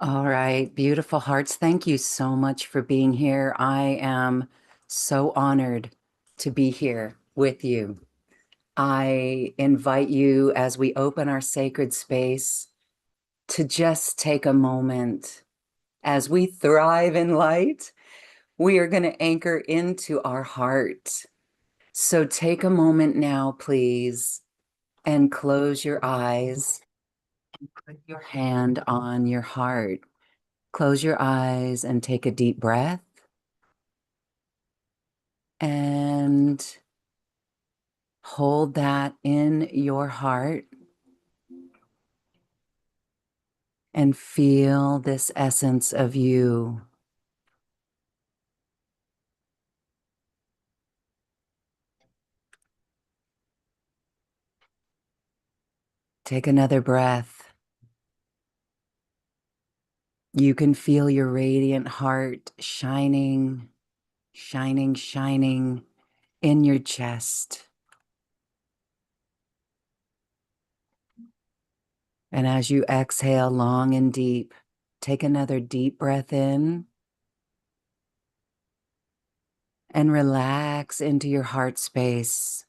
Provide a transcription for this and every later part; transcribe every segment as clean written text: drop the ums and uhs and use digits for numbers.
All right, beautiful hearts. Thank you so much for being here. I am so honored to be here with you. I invite you as we open our sacred space to just take a moment. As we thrive in light, we are going to anchor into our heart. So take a moment now, please, and close your eyes and put your hand on your heart. Close your eyes and take a deep breath. And hold that in your heart and feel this essence of you. Take another breath. You can feel your radiant heart shining, shining, shining in your chest. And as you exhale long and deep, take another deep breath in and relax into your heart space.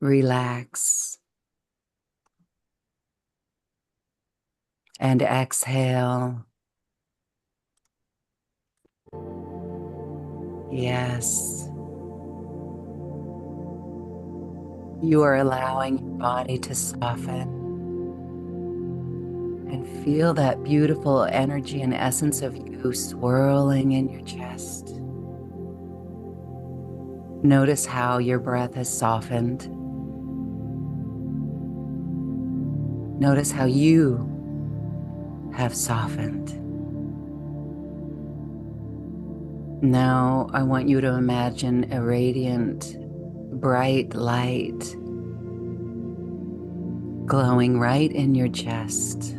Relax and exhale. Yes. You are allowing your body to soften and feel that beautiful energy and essence of you swirling in your chest. Notice how your breath has softened. Notice how you have softened. Now I want you to imagine a radiant, bright light glowing right in your chest.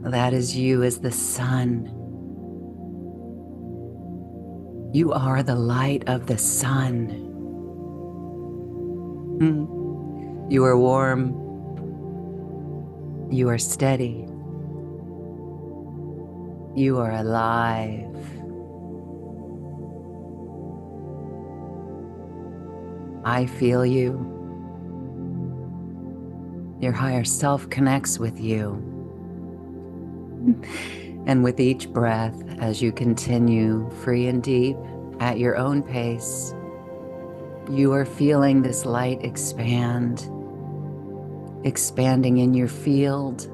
That is you as the sun. You are the light of the sun. You are warm. You are steady. You are alive. I feel you. Your higher self connects with you. And with each breath, as you continue free and deep at your own pace, you are feeling this light expand, expanding in your field,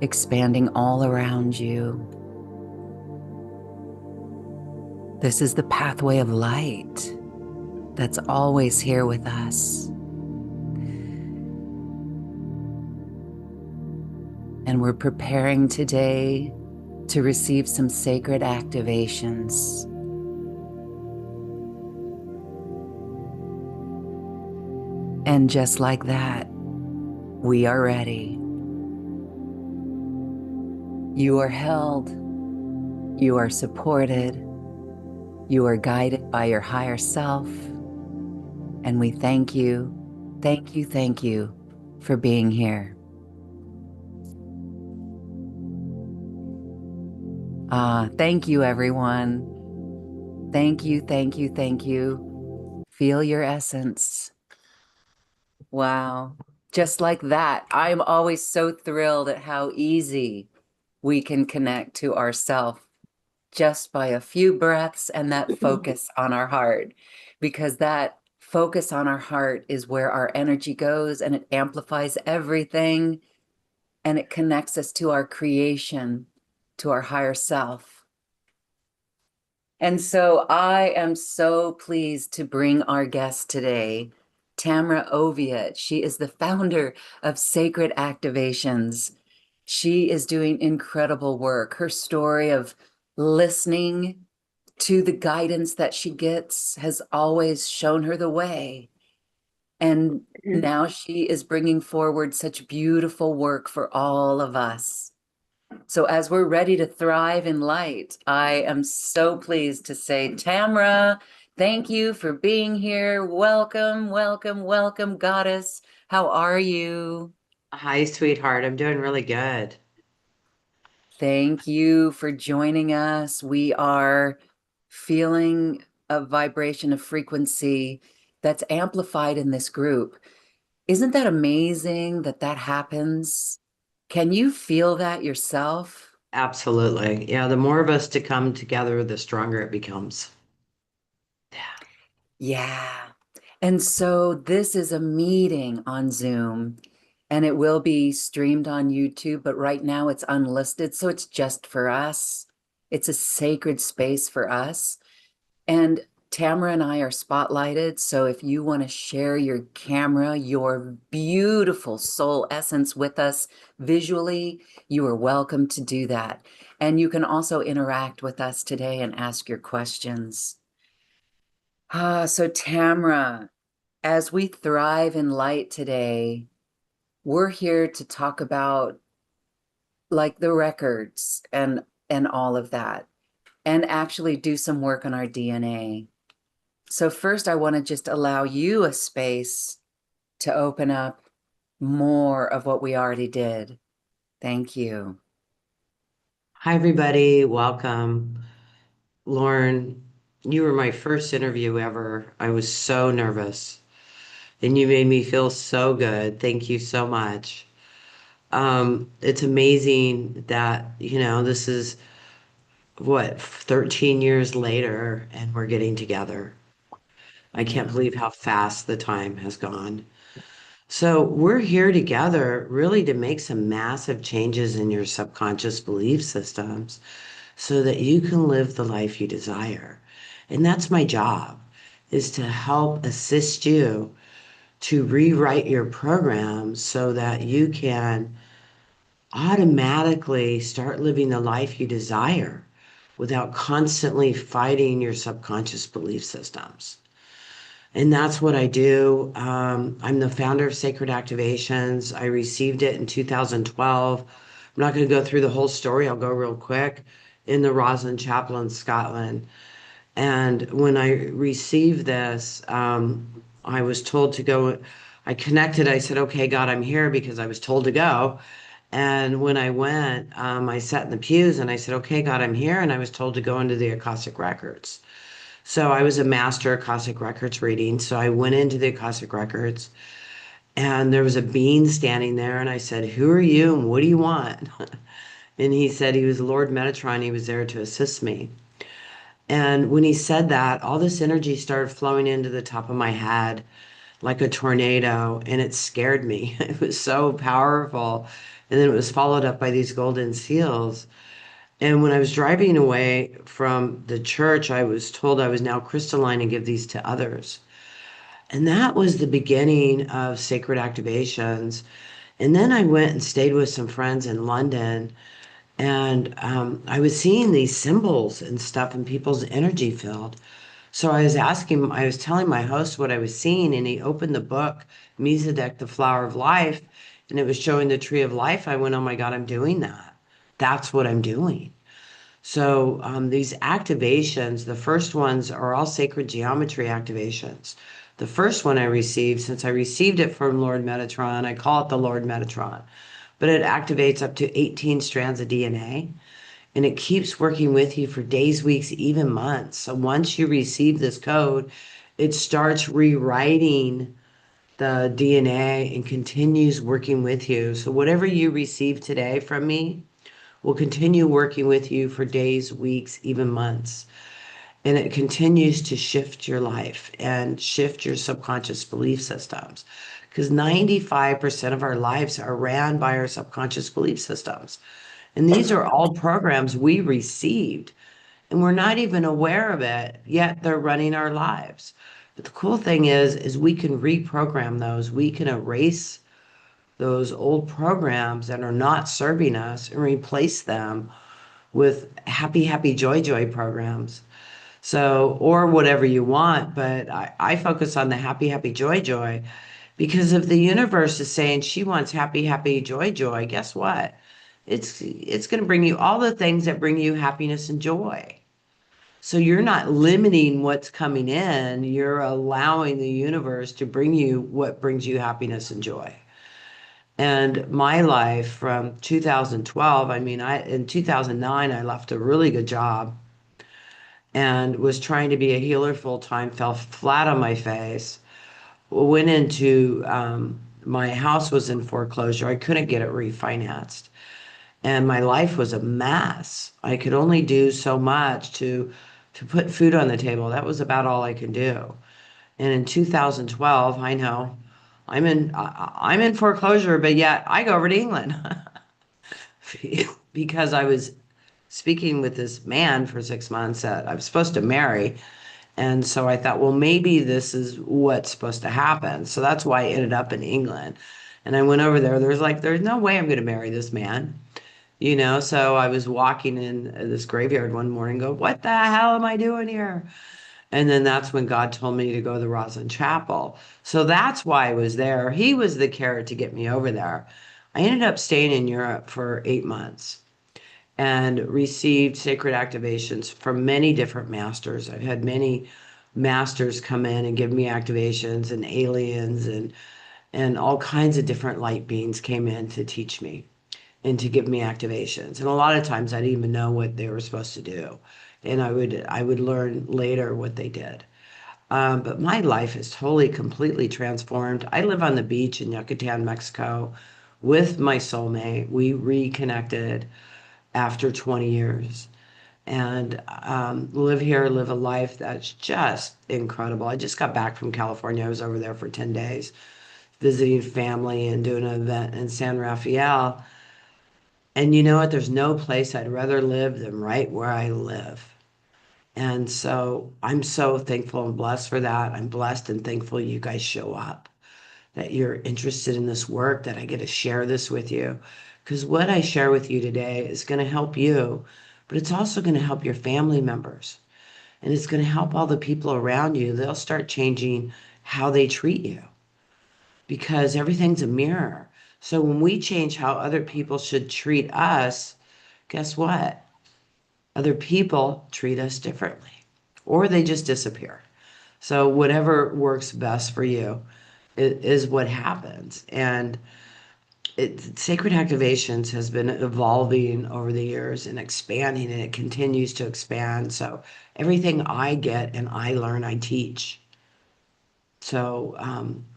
expanding all around you. This is the pathway of light that's always here with us. And we're preparing today to receive some sacred activations. And just like that, we are ready. You are held. You are supported. You are guided by your higher self. And we thank you, thank you, thank you for being here. Thank you, everyone. Thank you, thank you, thank you. Feel your essence. Wow. Just like that. I'm always so thrilled at how easy we can connect to ourself just by a few breaths and that focus on our heart, because that focus on our heart is where our energy goes and it amplifies everything and it connects us to our creation, to our higher self. And so I am so pleased to bring our guest today, Tamra Oviatt. She is the founder of Sacred Activations. She is doing incredible work. Her story of listening to the guidance that she gets has always shown her the way. And now she is bringing forward such beautiful work for all of us. So as we're ready to thrive in light, I am so pleased to say, Tamra, thank you for being here. Welcome, welcome, welcome, goddess. How are you? Hi, sweetheart. I'm doing really good. Thank you for joining us. We are feeling a vibration of frequency that's amplified in this group. Isn't that amazing that that happens? Can you feel that yourself? Absolutely. Yeah, the more of us to come together, the stronger it becomes. Yeah. And so this is a meeting on Zoom and it will be streamed on YouTube, but right now it's unlisted. So it's just for us. It's a sacred space for us. And Tamra and I are spotlighted. So if you want to share your camera, your beautiful soul essence with us visually, you are welcome to do that. And you can also interact with us today and ask your questions. So Tamra, as we thrive in light today, we're here to talk about like the records and all of that and actually do some work on our DNA. So first I want to just allow you a space to open up more of what we already did. Thank you. Hi, everybody. Welcome. Lauren, you were my first interview ever. I was so nervous, and you made me feel so good. Thank you so much. It's amazing that, this is what, 13 years later, and we're getting together. I can't Yeah. believe how fast the time has gone. So, we're here together really to make some massive changes in your subconscious belief systems so that you can live the life you desire. And that's my job, is to help assist you to rewrite your program so that you can automatically start living the life you desire without constantly fighting your subconscious belief systems. And that's what I do. I'm the founder of Sacred Activations. I received it in 2012. I'm not going to go through the whole story. I'll go real quick. In the Roslin Chapel in Scotland. And when I received this, I was told to go. I connected. I said, okay, God, I'm here because I was told to go. And when I went, I sat in the pews and I said, okay, God, I'm here. And I was told to go into the Akashic Records. So I was a master Akashic Records reading. So I went into the Akashic Records and there was a being standing there. And I said, who are you and what do you want? And he said he was Lord Metatron. He was there to assist me. And when he said that, all this energy started flowing into the top of my head like a tornado, and it scared me. It was so powerful. And then it was followed up by these golden seals. And when I was driving away from the church, I was told I was now crystalline and give these to others. And that was the beginning of sacred activations. And then I went and stayed with some friends in London, and I was seeing these symbols and stuff in people's energy field. So I was telling my host what I was seeing, and he opened the book, Misadek, the Flower of Life, and it was showing the tree of life. I went, oh my God, I'm doing that. That's what I'm doing. So these activations, the first ones are all sacred geometry activations. The first one I received, since I received it from Lord Metatron, I call it the Lord Metatron, but it activates up to 18 strands of DNA and it keeps working with you for days, weeks, even months. So once you receive this code, it starts rewriting the DNA and continues working with you. So whatever you receive today from me will continue working with you for days, weeks, even months. And it continues to shift your life and shift your subconscious belief systems. Because 95% of our lives are ran by our subconscious belief systems. And these are all programs we received, and we're not even aware of it, yet they're running our lives. But the cool thing is we can reprogram those. We can erase those old programs that are not serving us and replace them with happy, happy, joy, joy programs. So, or whatever you want, but I focus on the happy, happy, joy, joy, because if the universe is saying she wants happy, happy, joy, joy, guess what? It's going to bring you all the things that bring you happiness and joy. So you're not limiting what's coming in, you're allowing the universe to bring you what brings you happiness and joy. And my life from 2012, I mean, in 2009, I left a really good job and was trying to be a healer full time, fell flat on my face, went into my house was in foreclosure. I couldn't get it refinanced. And my life was a mess. I could only do so much to put food on the table. That was about all I could do. And in 2012, I know I'm in foreclosure, but yet I go over to England because I was speaking with this man for 6 months that I was supposed to marry. And so I thought, well, maybe this is what's supposed to happen. So that's why I ended up in England. And I went over there. There's no way I'm going to marry this man. So I was walking in this graveyard one morning, go, what the hell am I doing here? And then that's when God told me to go to the Roslyn Chapel. So that's why I was there. He was the carrot to get me over there. I ended up staying in Europe for 8 months and received sacred activations from many different masters. I've had many masters come in and give me activations, and aliens and all kinds of different light beings came in to teach me and to give me activations. And a lot of times I didn't even know what they were supposed to do. And I would learn later what they did. But my life is totally, completely transformed. I live on the beach in Yucatan, Mexico, with my soulmate. We reconnected after 20 years and live here, live a life that's just incredible. I just got back from California. I was over there for 10 days visiting family and doing an event in San Rafael. And you know what? There's no place I'd rather live than right where I live. And so I'm so thankful and blessed for that. I'm blessed and thankful you guys show up, that you're interested in this work, that I get to share this with you. Because what I share with you today is going to help you, but it's also going to help your family members. And it's going to help all the people around you. They'll start changing how they treat you because everything's a mirror. So when we change how other people should treat us, guess what? Other people treat us differently or they just disappear. So whatever works best for you is what happens. And sacred activations has been evolving over the years and expanding, and it continues to expand. So everything I get and I learn, I teach. So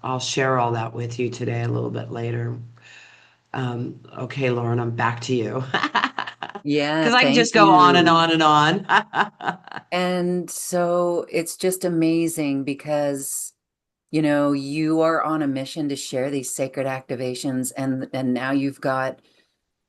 I'll share all that with you today a little bit later. Okay, Lauren, I'm back to you. Yeah, Because I can thank just go on and you. on and on. And so it's just amazing because, you are on a mission to share these sacred activations, and now you've got,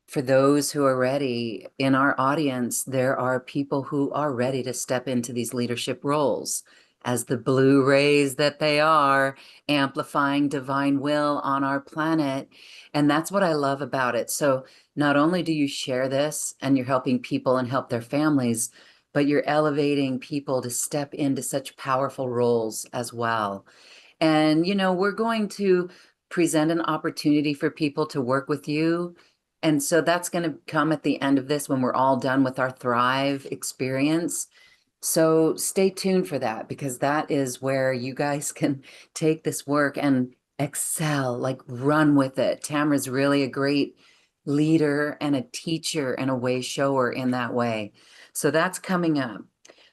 for those who are ready in our audience, there are people who are ready to step into these leadership roles as the blue rays that they are, amplifying divine will on our planet. And that's what I love about it. So not only do you share this and you're helping people and help their families, but you're elevating people to step into such powerful roles as well. And, we're going to present an opportunity for people to work with you. And so that's going to come at the end of this when we're all done with our Thrive experience. So stay tuned for that, because that is where you guys can take this work and excel, like run with it. Tamra's really a great leader and a teacher and a way shower in that way. So that's coming up.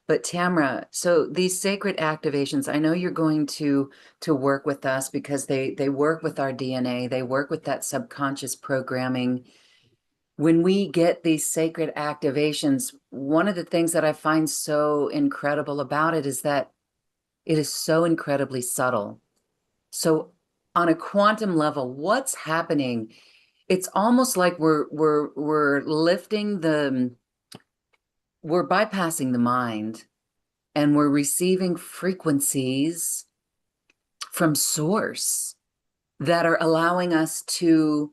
But Tamra, so these sacred activations, I know you're going to work with us because they work with our DNA, they work with that subconscious programming. When we get these sacred activations, one of the things that I find so incredible about it is that it is so incredibly subtle. So on a quantum level, what's happening? It's almost like we're lifting we're bypassing the mind, and we're receiving frequencies from source that are allowing us to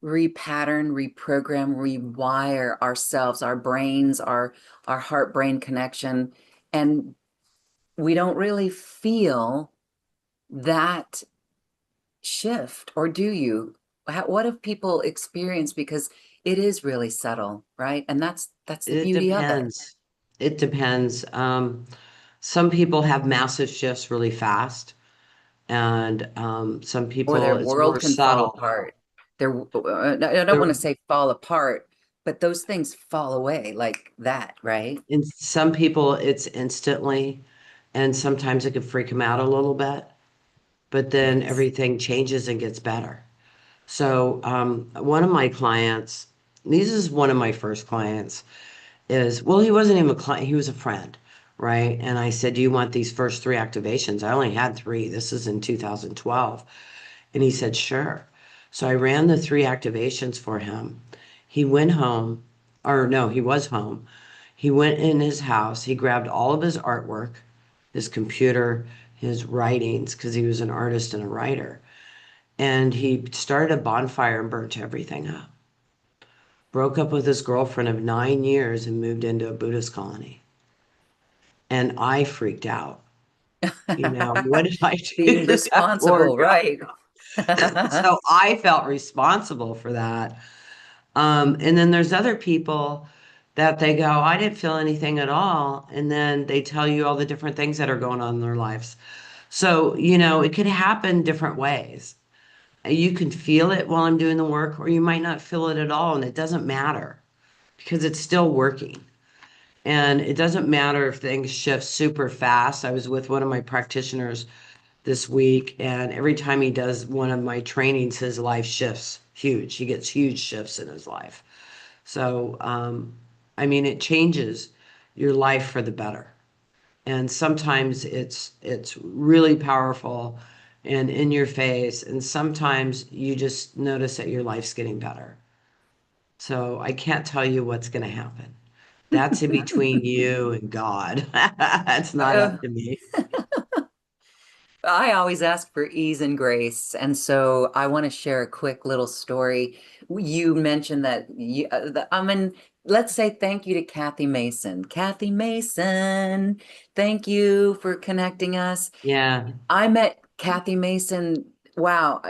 repattern, reprogram, rewire ourselves, our brains, our heart brain connection. And we don't really feel that shift, or do you? What have people experienced? Because it is really subtle, right? And that's the It beauty of it. depends. It depends. Some people have massive shifts really fast. And some Or people, their it's more world can fall subtle. apart. I don't want to There, say fall apart, but those things fall away like that, right? in some people, it's instantly, and sometimes it can freak them out a little bit, but then Yes. everything changes and gets better. So, one of my clients, this is one of my first clients, is, well, he wasn't even a client, he was a friend, right? And I said, do you want these first three activations? I only had three. This is in 2012. And he said, sure. So I ran the three activations for him. He went home, or no, he was home. He went in his house, he grabbed all of his artwork, his computer, his writings, because he was an artist and a writer. And he started a bonfire and burnt everything up. Broke up with his girlfriend of 9 years and moved into a Buddhist colony. And I freaked out. What did I do Being to that poor responsible, guy? right? So I felt responsible for that. And then there's other people that they go, I didn't feel anything at all. And then they tell you all the different things that are going on in their lives. So, it could happen different ways. You can feel it while I'm doing the work, or you might not feel it at all. And it doesn't matter because it's still working. And it doesn't matter if things shift super fast. I was with one of my practitioners this week, and every time he does one of my trainings, his life shifts huge. He gets huge shifts in his life. So, I mean, it changes your life for the better. And sometimes it's really powerful and in your face, and sometimes you just notice that your life's getting better. So I can't tell you what's going to happen. That's in between you and God. It's not Uh, up to me. I always ask for ease and grace. And so I want to share a quick little story. You mentioned that I mean, let's say thank you to Kathy Mason. Kathy Mason, thank you for connecting us. Yeah, I met Kathy Mason. Wow.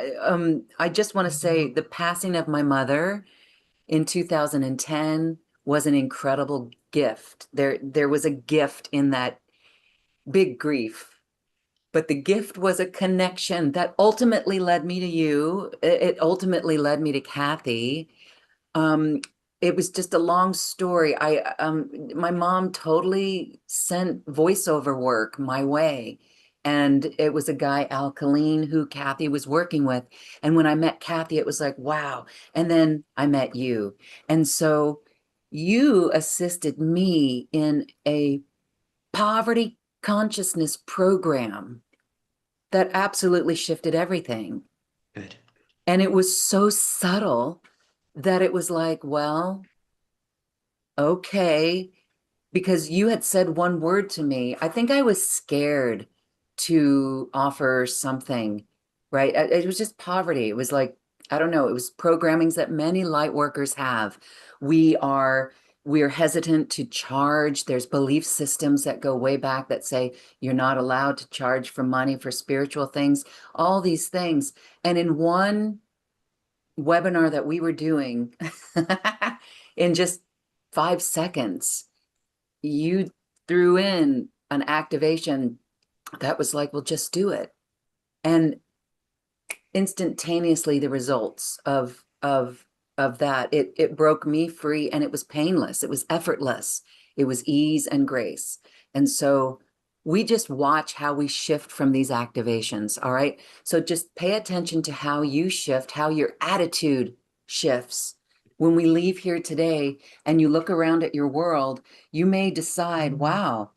I just want to say the passing of my mother in 2010 was an incredible gift. There was a gift in that big grief, but the gift was a connection that ultimately led me to you. It ultimately led me to Kathy. Um, it was just a long story. My mom totally sent voiceover work my way. And it was a guy, Al Colleen, who Kathy was working with. And when I met Kathy, it was like, wow. And then I met you. And so you assisted me in a poverty consciousness program that absolutely shifted everything. good. And it was so subtle that it was like, well, okay, because you had said one word to me. I think I was scared to offer something, right? It was just poverty. It was like, I don't know, it was programmings that many light workers have. We are we're hesitant to charge. There's belief systems that go way back that say you're not allowed to charge for money for spiritual things, all these things. And in one webinar that we were doing, in just 5 seconds, you threw in an activation that was like, well, just do it. And instantaneously the results of that, it broke me free, and it was painless, it was effortless, it was ease and grace. And so we just watch how we shift from these activations. All right, so just pay attention to how you shift, how your attitude shifts. When we leave here today and you look around at your world, you may decide, wow,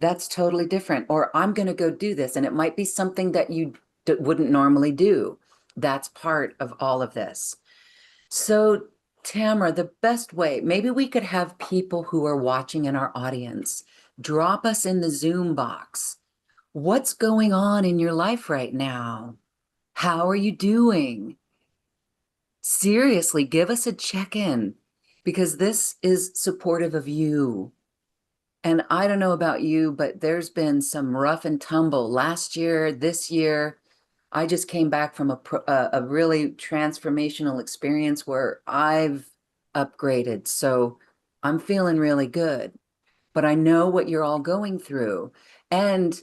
that's totally different, or I'm going to go do this, and it might be something that you wouldn't normally do. That's part of all of this. So, Tamra, the best way, maybe we could have people who are watching in our audience drop us in the Zoom box. What's going on in your life right now? How are you doing? Seriously, give us a check in, because this is supportive of you. And I don't know about you, but there's been some rough and tumble last year, this year. I just came back from a really transformational experience where I've upgraded. So I'm feeling really good, but I know what you're all going through. And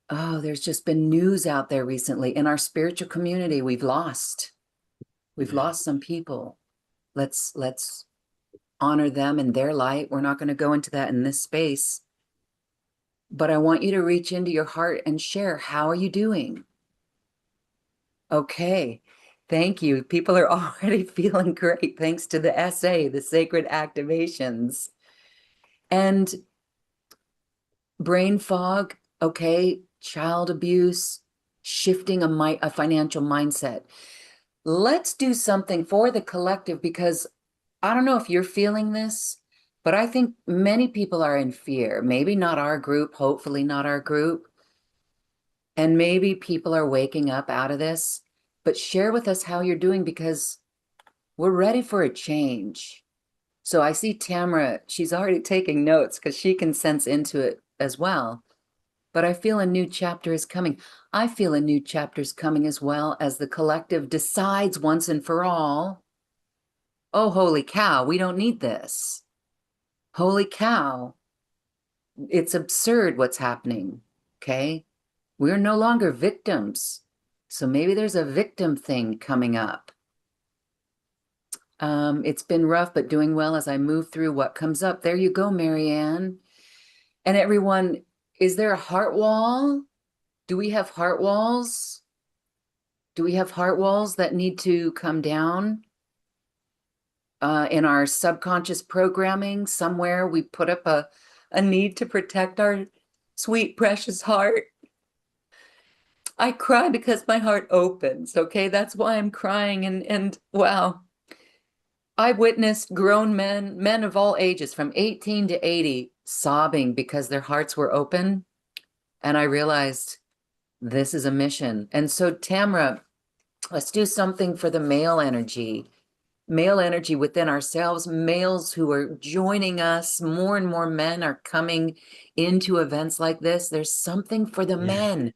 Oh, there's just been news out there recently. In our spiritual community, we've Yeah. lost some people. Let's honor them in their light. We're not going to go into that in this space, but I want you to reach into your heart and share. How are you doing? Okay. Thank you. People are already feeling great thanks to the SA, the sacred activations. And brain fog, okay, child abuse, shifting a financial mindset. Let's do something for the collective because I don't know if you're feeling this, but I think many people are in fear. Maybe not our group, hopefully not our group. And maybe people are waking up out of this, but share with us how you're doing because we're ready for a change. So I see Tamra, she's already taking notes because she can sense into it as well. But I feel a new chapter is coming. I feel a new chapter is coming as well as the collective decides once and for all, oh, holy cow, we don't need this. Holy cow, it's absurd what's happening. Okay. We're no longer victims. So maybe there's a victim thing coming up. It's been rough, but doing well as I move through what comes up. There you go, Marianne. And everyone, is there a heart wall? Do we have heart walls? Do we have heart walls that need to come down? In our subconscious programming, somewhere we put up a need to protect our sweet, precious heart. I cry because my heart opens, okay? That's why I'm crying. And wow, I witnessed grown men, men of all ages from 18 to 80, sobbing because their hearts were open. And I realized this is a mission. And so, Tamra, let's do something for the male energy within ourselves, males who are joining us. More and more men are coming into events like this. There's something for the Yeah. men,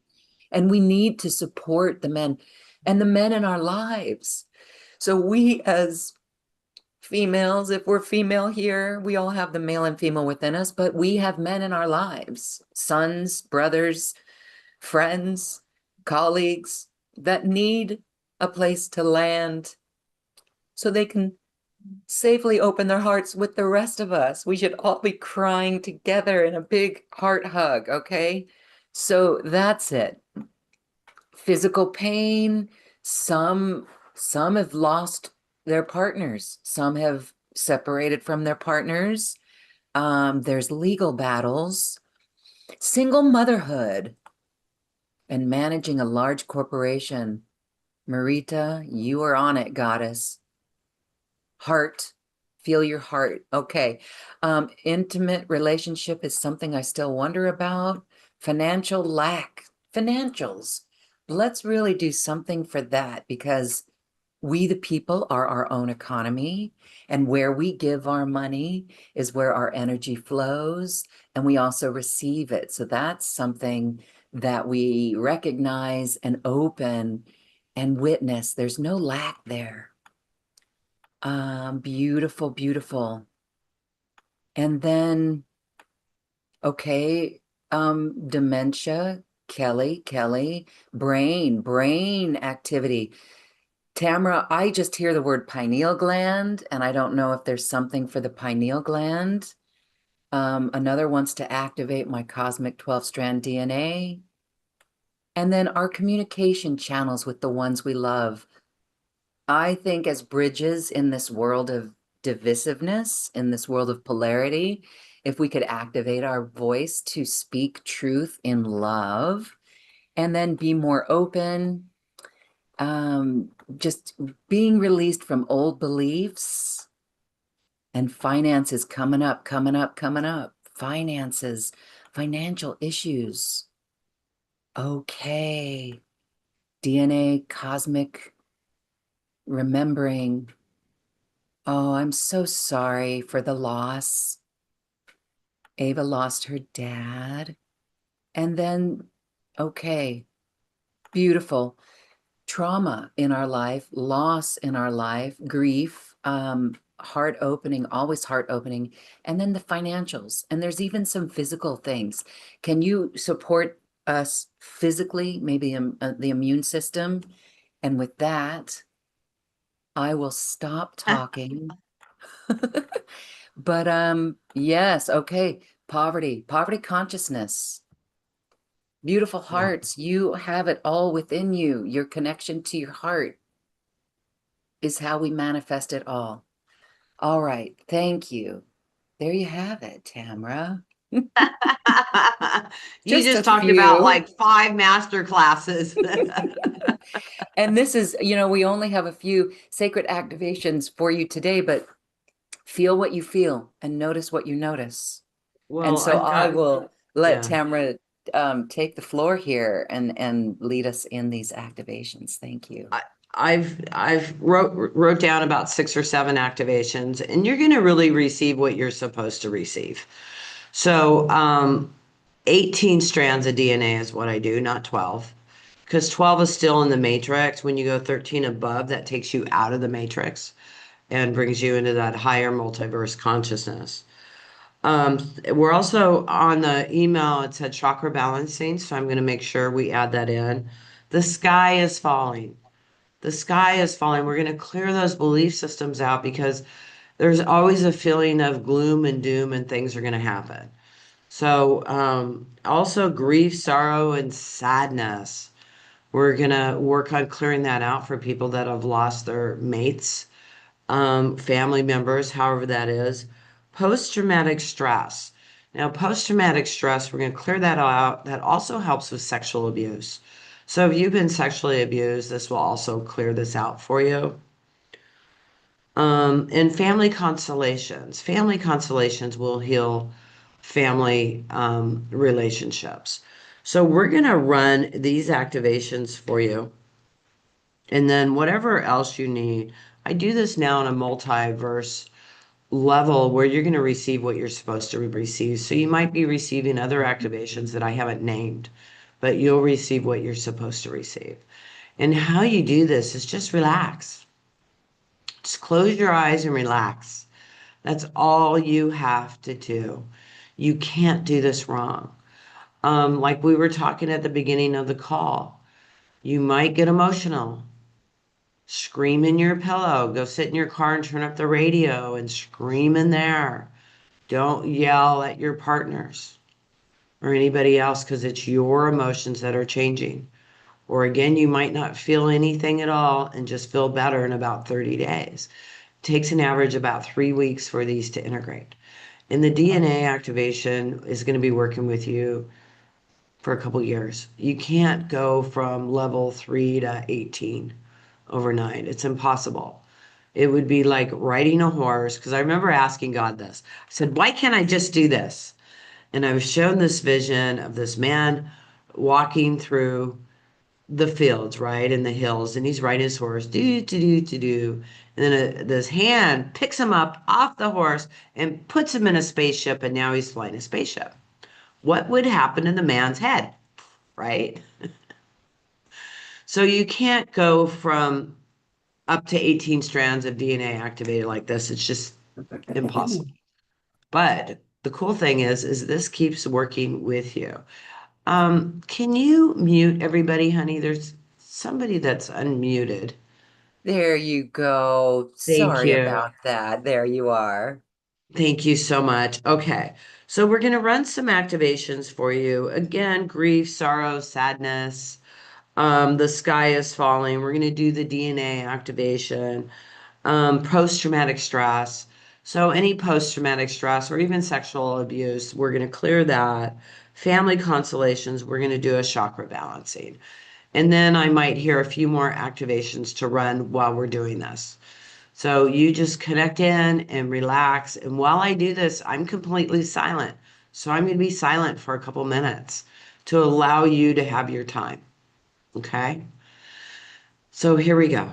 and we need to support the men and the men in our lives. So we as females, if we're female here, we all have the male and female within us, but we have men in our lives, sons, brothers, friends, colleagues that need a place to land so they can safely open their hearts with the rest of us. We should all be crying together in a big heart hug, okay? So that's it. Physical pain, some have lost their partners, some have separated from their partners. There's legal battles, single motherhood, and managing a large corporation. Marita, you are on it, goddess. Heart, feel your heart. Okay. Intimate relationship is something I still wonder about. Financial lack, financials. Let's really do something for that because we, the people, are our own economy. And where we give our money is where our energy flows, and we also receive it. So that's something that we recognize and open and witness. There's no lack there. Beautiful, beautiful. And then, okay, dementia, Kelly, brain activity. Tamra, I just hear the word pineal gland, and I don't know if there's something for the pineal gland. Another wants to activate my cosmic 12-strand DNA. And then our communication channels with the ones we love. I think as bridges in this world of divisiveness, in this world of polarity, if we could activate our voice to speak truth in love and then be more open, just being released from old beliefs and finances coming up, finances, financial issues. Okay. DNA, cosmic remembering. Oh, I'm so sorry for the loss. Ava lost her dad. And then, okay, beautiful. Trauma in our life, loss in our life, grief, heart opening, always heart opening, and then the financials. And there's even some physical things. Can you support us physically, maybe the immune system. And with that, I will stop talking. But yes, okay. Poverty consciousness, beautiful Yeah. hearts. You have it all within you. Your connection to your heart is how we manifest it all. All right, thank you. There you have it, Tamra. You Just just a talked about few. like 5 master classes. And this is, we only have a few sacred activations for you today, but feel what you feel and notice what you notice. And Well, so I've I got, will let yeah. Tamra take the floor here and lead us in these activations. Thank you. I, I've wrote down about 6 or 7 activations, and you're going to really receive what you're supposed to receive. So, 18 strands of DNA is what I do, not 12, because 12 is still in the matrix. When you go 13 above, that takes you out of the matrix and brings you into that higher multiverse consciousness. We're also on the email, it said chakra balancing, so I'm going to make sure we add that in. The sky is falling. The sky is falling. We're going to clear those belief systems out because there's always a feeling of gloom and doom and things are going to happen. So, also grief, sorrow, and sadness. We're going to work on clearing that out for people that have lost their mates, family members, however that is. Post-traumatic stress. Now, post-traumatic stress, we're going to clear that out. That also helps with sexual abuse. So if you've been sexually abused, this will also clear this out for you. And family constellations. Family constellations will heal family relationships. So we're going to run these activations for you. And then whatever else you need. I do this now on a multiverse level where you're going to receive what you're supposed to receive. So you might be receiving other activations that I haven't named, but you'll receive what you're supposed to receive. And how you do this is just relax. Just close your eyes and relax. That's all you have to do. You can't do this wrong. Like we were talking at the beginning of the call, you might get emotional. Scream in your pillow. Go sit in your car and turn up the radio and scream in there. Don't yell at your partners or anybody else because it's your emotions that are changing. Or again, you might not feel anything at all and just feel better in about 30 days. It takes an average about 3 weeks for these to integrate. And the DNA activation is going to be working with you for a couple years. You can't go from level 3 to 18 overnight. It's impossible. It would be like riding a horse. Because I remember asking God this. I said, why can't I just do this? And I was shown this vision of this man walking through the fields, right, in the hills, and he's riding his horse, do, to do, to do. And then this hand picks him up off the horse and puts him in a spaceship, and now he's flying a spaceship. What would happen in the man's head, right? So you can't go from up to 18 strands of DNA activated like this. It's just impossible. But the cool thing is this keeps working with you. Can you mute everybody, honey? There's somebody that's unmuted. There you go. Thank Sorry you. about that. There you are. Thank you so much. Okay. So we're going to run some activations for you. Again, grief, sorrow, sadness. The sky is falling. We're going to do the DNA activation. Post-traumatic stress. So any post-traumatic stress or even sexual abuse, we're going to clear that. Family constellations, we're going to do a chakra balancing. And then I might hear a few more activations to run while we're doing this. So you just connect in and relax. And while I do this, I'm completely silent. So I'm going to be silent for a couple minutes to allow you to have your time. Okay? So here we go.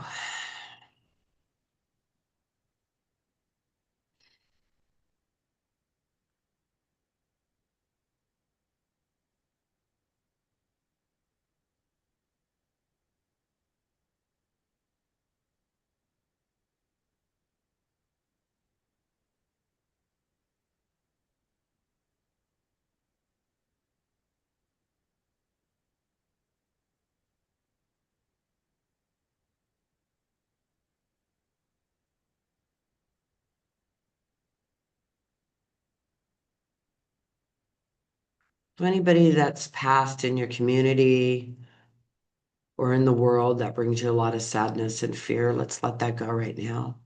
So anybody that's passed in your community or in the world that brings you a lot of sadness and fear, let's let that go right now.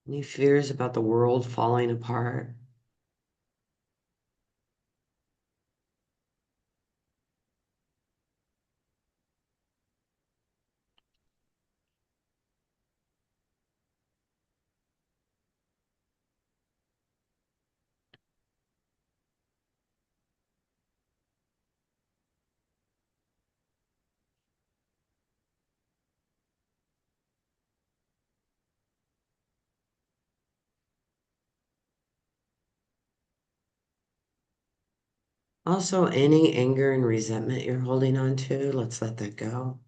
Any fears about the world falling apart? Also, any anger and resentment you're holding on to, let's let that go.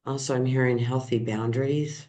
Also, I'm hearing healthy boundaries.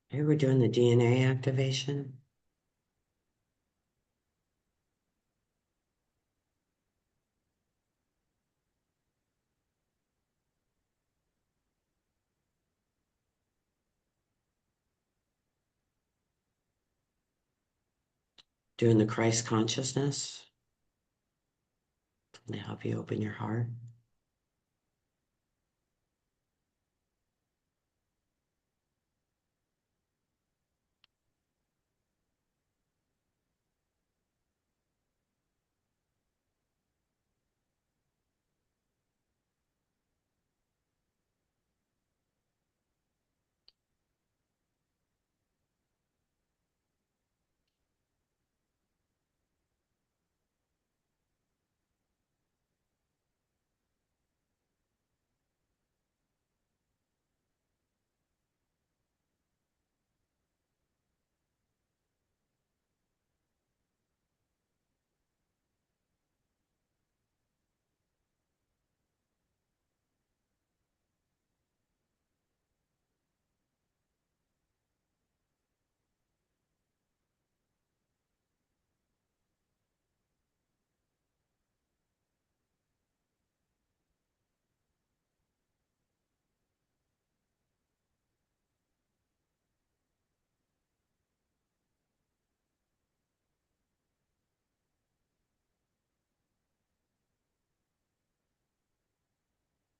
Hey, we're doing the DNA activation. Doing the Christ consciousness to help you open your heart.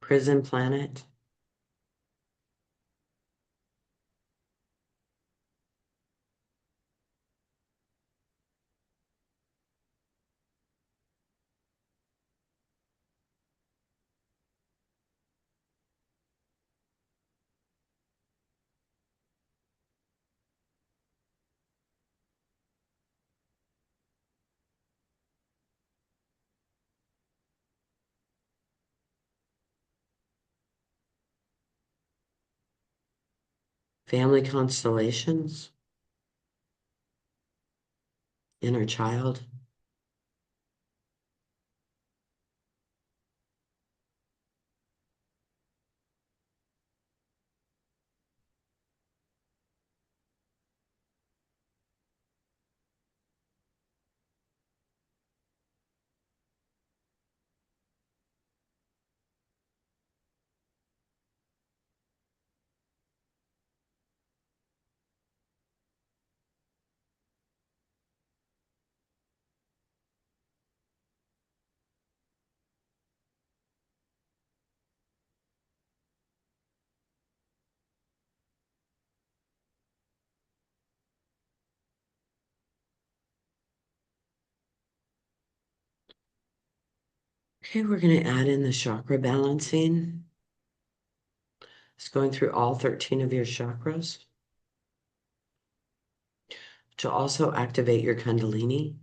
Prison planet. Family constellations. Inner child. Okay, we're going to add in the chakra balancing. It's going through all 13 of your chakras to also activate your Kundalini.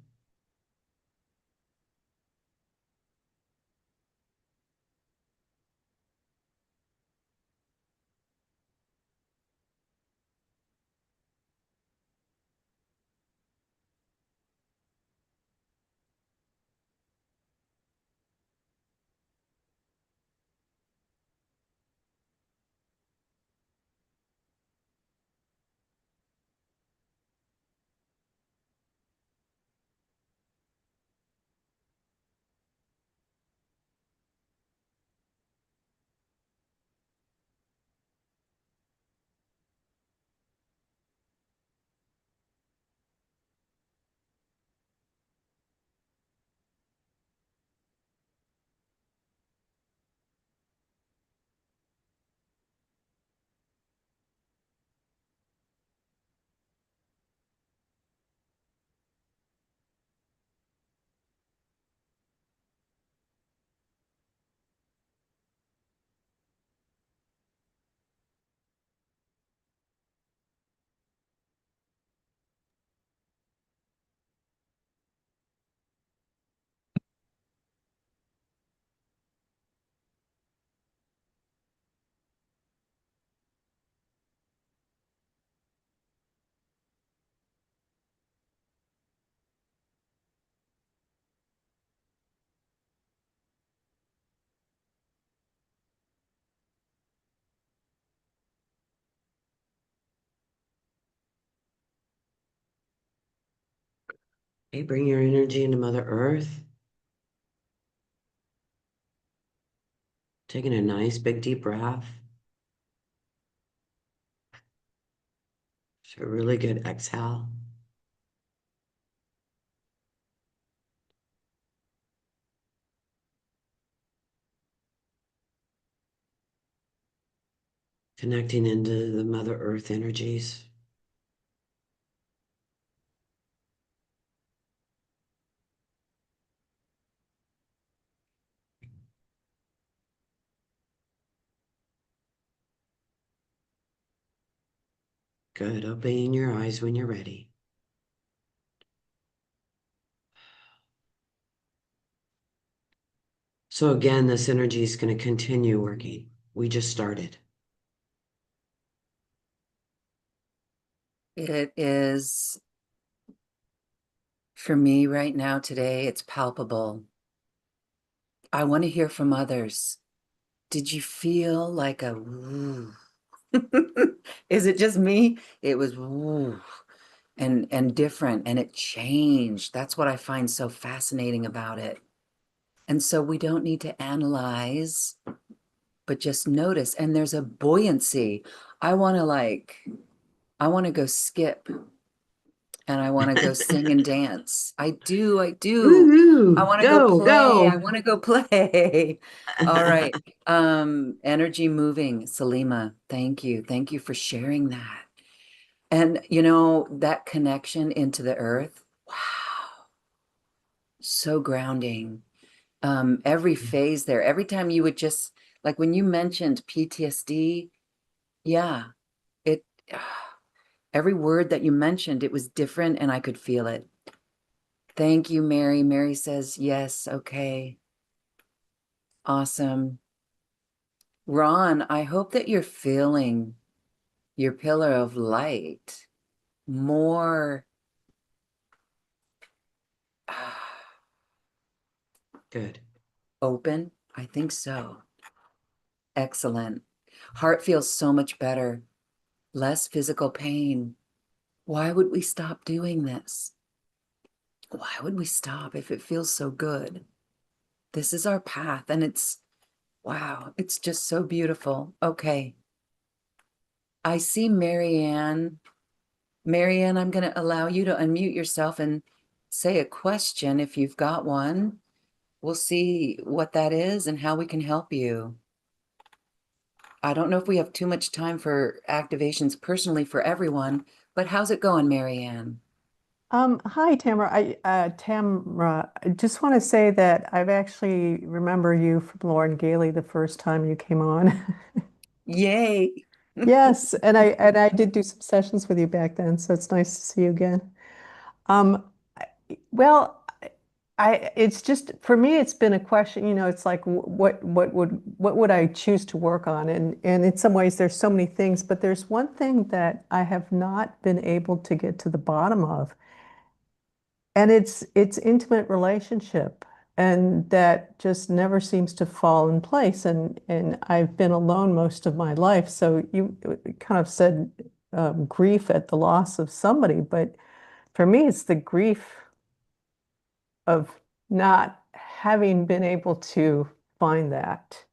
Okay, bring your energy into Mother Earth. Taking a nice big deep breath. So a really good exhale. Connecting into the Mother Earth energies. Good. Opening your eyes when you're ready. So again, this energy is going to continue working. We just started. It is, for me right now today, it's palpable. I want to hear from others. Did you feel like a woo? Is it just me? It was woo and different, and it changed. That's what I find so fascinating about it. And so we don't need to analyze, but just notice. And there's a buoyancy. I want to go skip and I want to go sing and dance. I do, I do. I Woohoo! want to go Go, play. I go. want to go play. All right. Energy moving. Salima, thank you. Thank you for sharing that. And that connection into the earth. Wow. So grounding. Every phase there, every time you would just like when you mentioned PTSD, yeah, it every word that you mentioned, it was different and I could feel it. Thank you, Mary. Mary says, yes, okay, awesome. Ron, I hope that you're feeling your pillar of light more Good. open. I think so. Excellent. Heart feels so much better, less physical pain. Why would we stop doing this? Why would we stop if it feels so good? This is our path, and wow, it's just so beautiful. Okay. I see Marianne. Marianne, I'm going to allow you to unmute yourself and say a question if you've got one. We'll see what that is and how we can help you. I don't know if we have too much time for activations personally for everyone, but how's it going, Marianne? Hi, Tamra. Tamra, I just want to say that I've actually remember you from Lauren Galey the first time you came on. Yay. Yes, and I did do some sessions with you back then, so it's nice to see you again. Um, well, it's just for me, it's been a question. It's like what would I choose to work on? And in some ways, there's so many things, but there's one thing that I have not been able to get to the bottom of. And it's intimate relationship, and that just never seems to fall in place. And I've been alone most of my life, so you kind of said grief at the loss of somebody, but for me, it's the grief of not having been able to find that.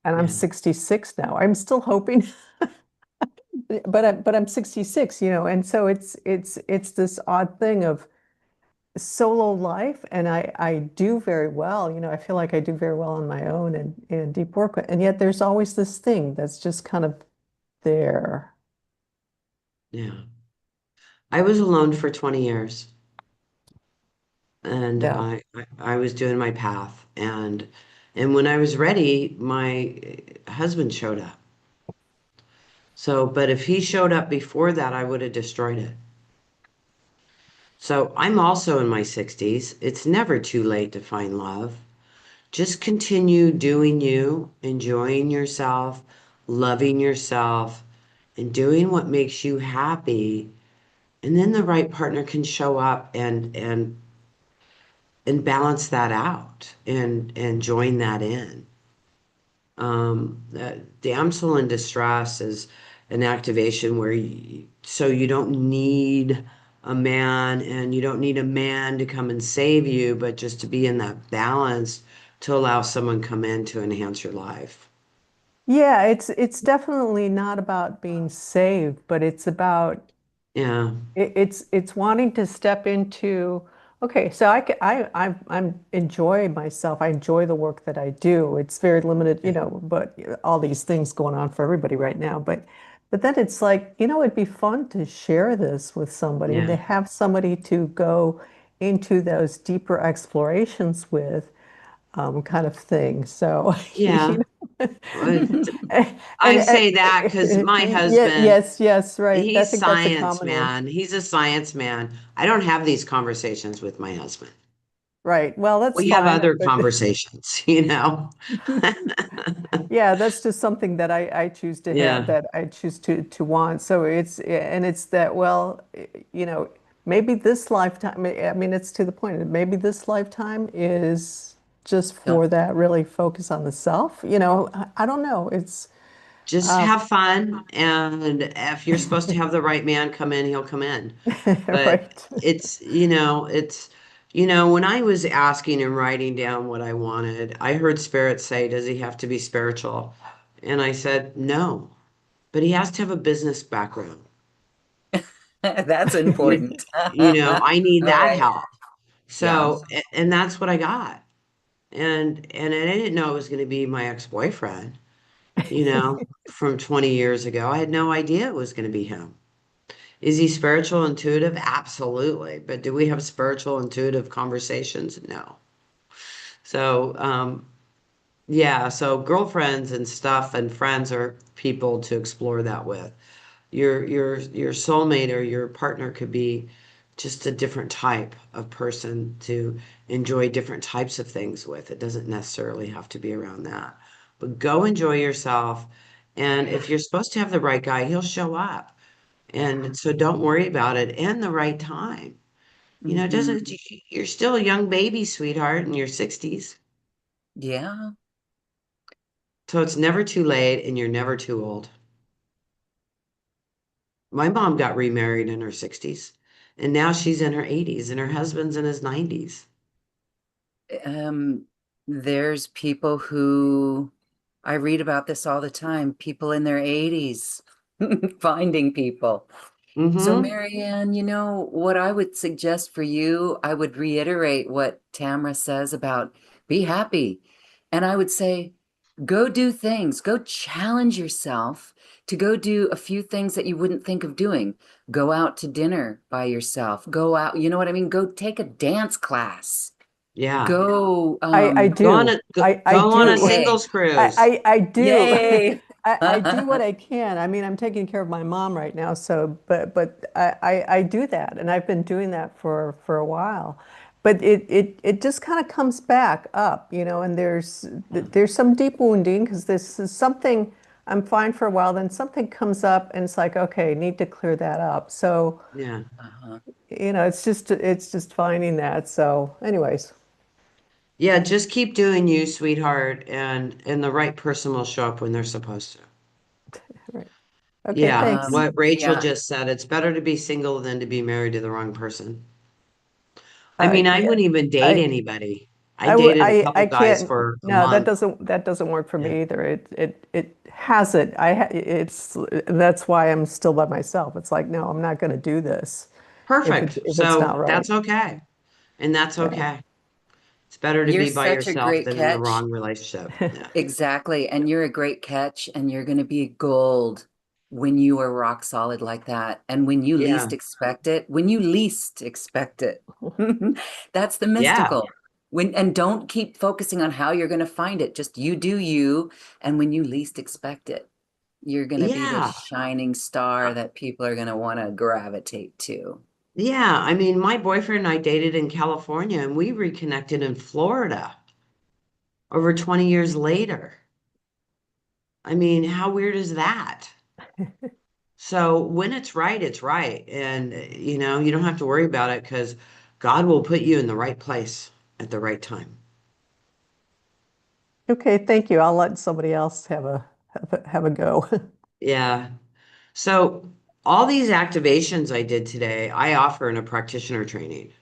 And I'm Yeah. 66 now. I'm still hoping, but I'm 66, and so it's this odd thing of solo life, and I do very well. I feel like I do very well on my own and deep work, and yet there's always this thing that's just kind of there. Yeah. I was alone for 20 years and Yeah. I was doing my path and when I was ready, my husband showed up. So, but if he showed up before that, I would have destroyed it. So I'm also in my 60s. It's never too late to find love. Just continue doing you, enjoying yourself, loving yourself, and doing what makes you happy. And then the right partner can show up and balance that out and join that in. Damsel in distress is an activation where so you don't need a man and you don't need a man to come and save you, but just to be in that balance to allow someone come in to enhance your life. Yeah, it's definitely not about being saved, but it's about Yeah, it's wanting to step into, okay, so I'm enjoy myself. I enjoy the work that I do. It's very limited, but all these things going on for everybody right now. But then it's like, it'd be fun to share this with somebody and yeah, to have somebody to go into those deeper explorations with, kind of thing. So, yeah. Uh, I and say that because my yeah, husband, yes, yes, right. I he's think that's a science common one. man. He's a science man. I don't have these conversations with my husband. Right. Well, that's We have fine. other But conversations, you know? yeah, that's just something that I choose to have, Yeah, that I choose to want. So it's that, well, maybe this lifetime, I mean, it's to the point, maybe this lifetime is just Yep. for that really focus on the self. I don't know. It's just have fun. And if you're supposed to have the right man come in, he'll come in. But right. when I was asking and writing down what I wanted, I heard Spirit say, does he have to be spiritual? And I said, no, but he has to have a business background. That's important. I need All that right. help. Yeah. So, and that's what I got. And I didn't know it was going to be my ex-boyfriend, from 20 years ago. I had no idea it was going to be him. Is he spiritual intuitive? Absolutely. But do we have spiritual intuitive conversations? No. So, yeah, so girlfriends and stuff and friends are people to explore that with. Your soulmate or your partner could be just a different type of person to enjoy different types of things with. It doesn't necessarily have to be around that. But go enjoy yourself. And if you're supposed to have the right guy, he'll show up. And so don't worry about it and the right time. It doesn't, Hmm. you're still a young baby, sweetheart, in your 60s. Yeah. So it's never too late and you're never too old. My mom got remarried in her 60s, and now she's in her 80s, and her husband's in his 90s. Um, there's people who I read about this all the time, people in their 80s finding people. So, Mm-hmm. Marianne, what I would suggest for you, I would reiterate what Tamra says about be happy. And I would say, go do things, go challenge yourself to go do a few things that you wouldn't think of doing. Go out to dinner by yourself, go out, you know what I mean? Go take a dance class, Yeah. go, I Go on do. a go, I go on a do. okay, singles cruise. I do. yay. I do what I can. I mean, I'm taking care of my mom right now, so but I do that, and I've been doing that for a while. But it just kind of comes back up, and there's some deep wounding because this is something I'm fine for a while, then something comes up and it's like, okay, need to clear that up. So, Yeah. Uh-huh. it's just finding that. So, anyways, Yeah, just keep doing you, sweetheart, and the right person will show up when they're supposed to. right. Okay, Yeah, thanks. what Rachel Yeah. just said, it's better to be single than to be married to the wrong person. I mean, I Yeah, wouldn't even date I anybody. I dated a couple I guys can't. for a No, month. that doesn't work for Yeah. me either. It hasn't. It's that's why I'm still by myself. It's like, no, I'm not going to do this Perfect. if it's not So right. that's okay. And that's Yeah. okay. It's better to You're be by such a yourself great than in the catch. wrong relationship. Yeah. Exactly. And you're a great catch, and you're going to be gold when you are rock solid like that. And Yeah. when you least expect it. That's the Yeah. mystical. And don't keep focusing on how you're going to find it. Just you do you. And when you least expect it, you're going to be this Yeah. shining star that people are going to want to gravitate to. Yeah. I mean, my boyfriend and I dated in California and we reconnected in Florida over 20 years later. I mean, how weird is that? So when it's right, it's right. And, you don't have to worry about it because God will put you in the right place at the right time. Okay, thank you. I'll let somebody else have a go. Yeah. So all these activations I did today, I offer in a practitioner training,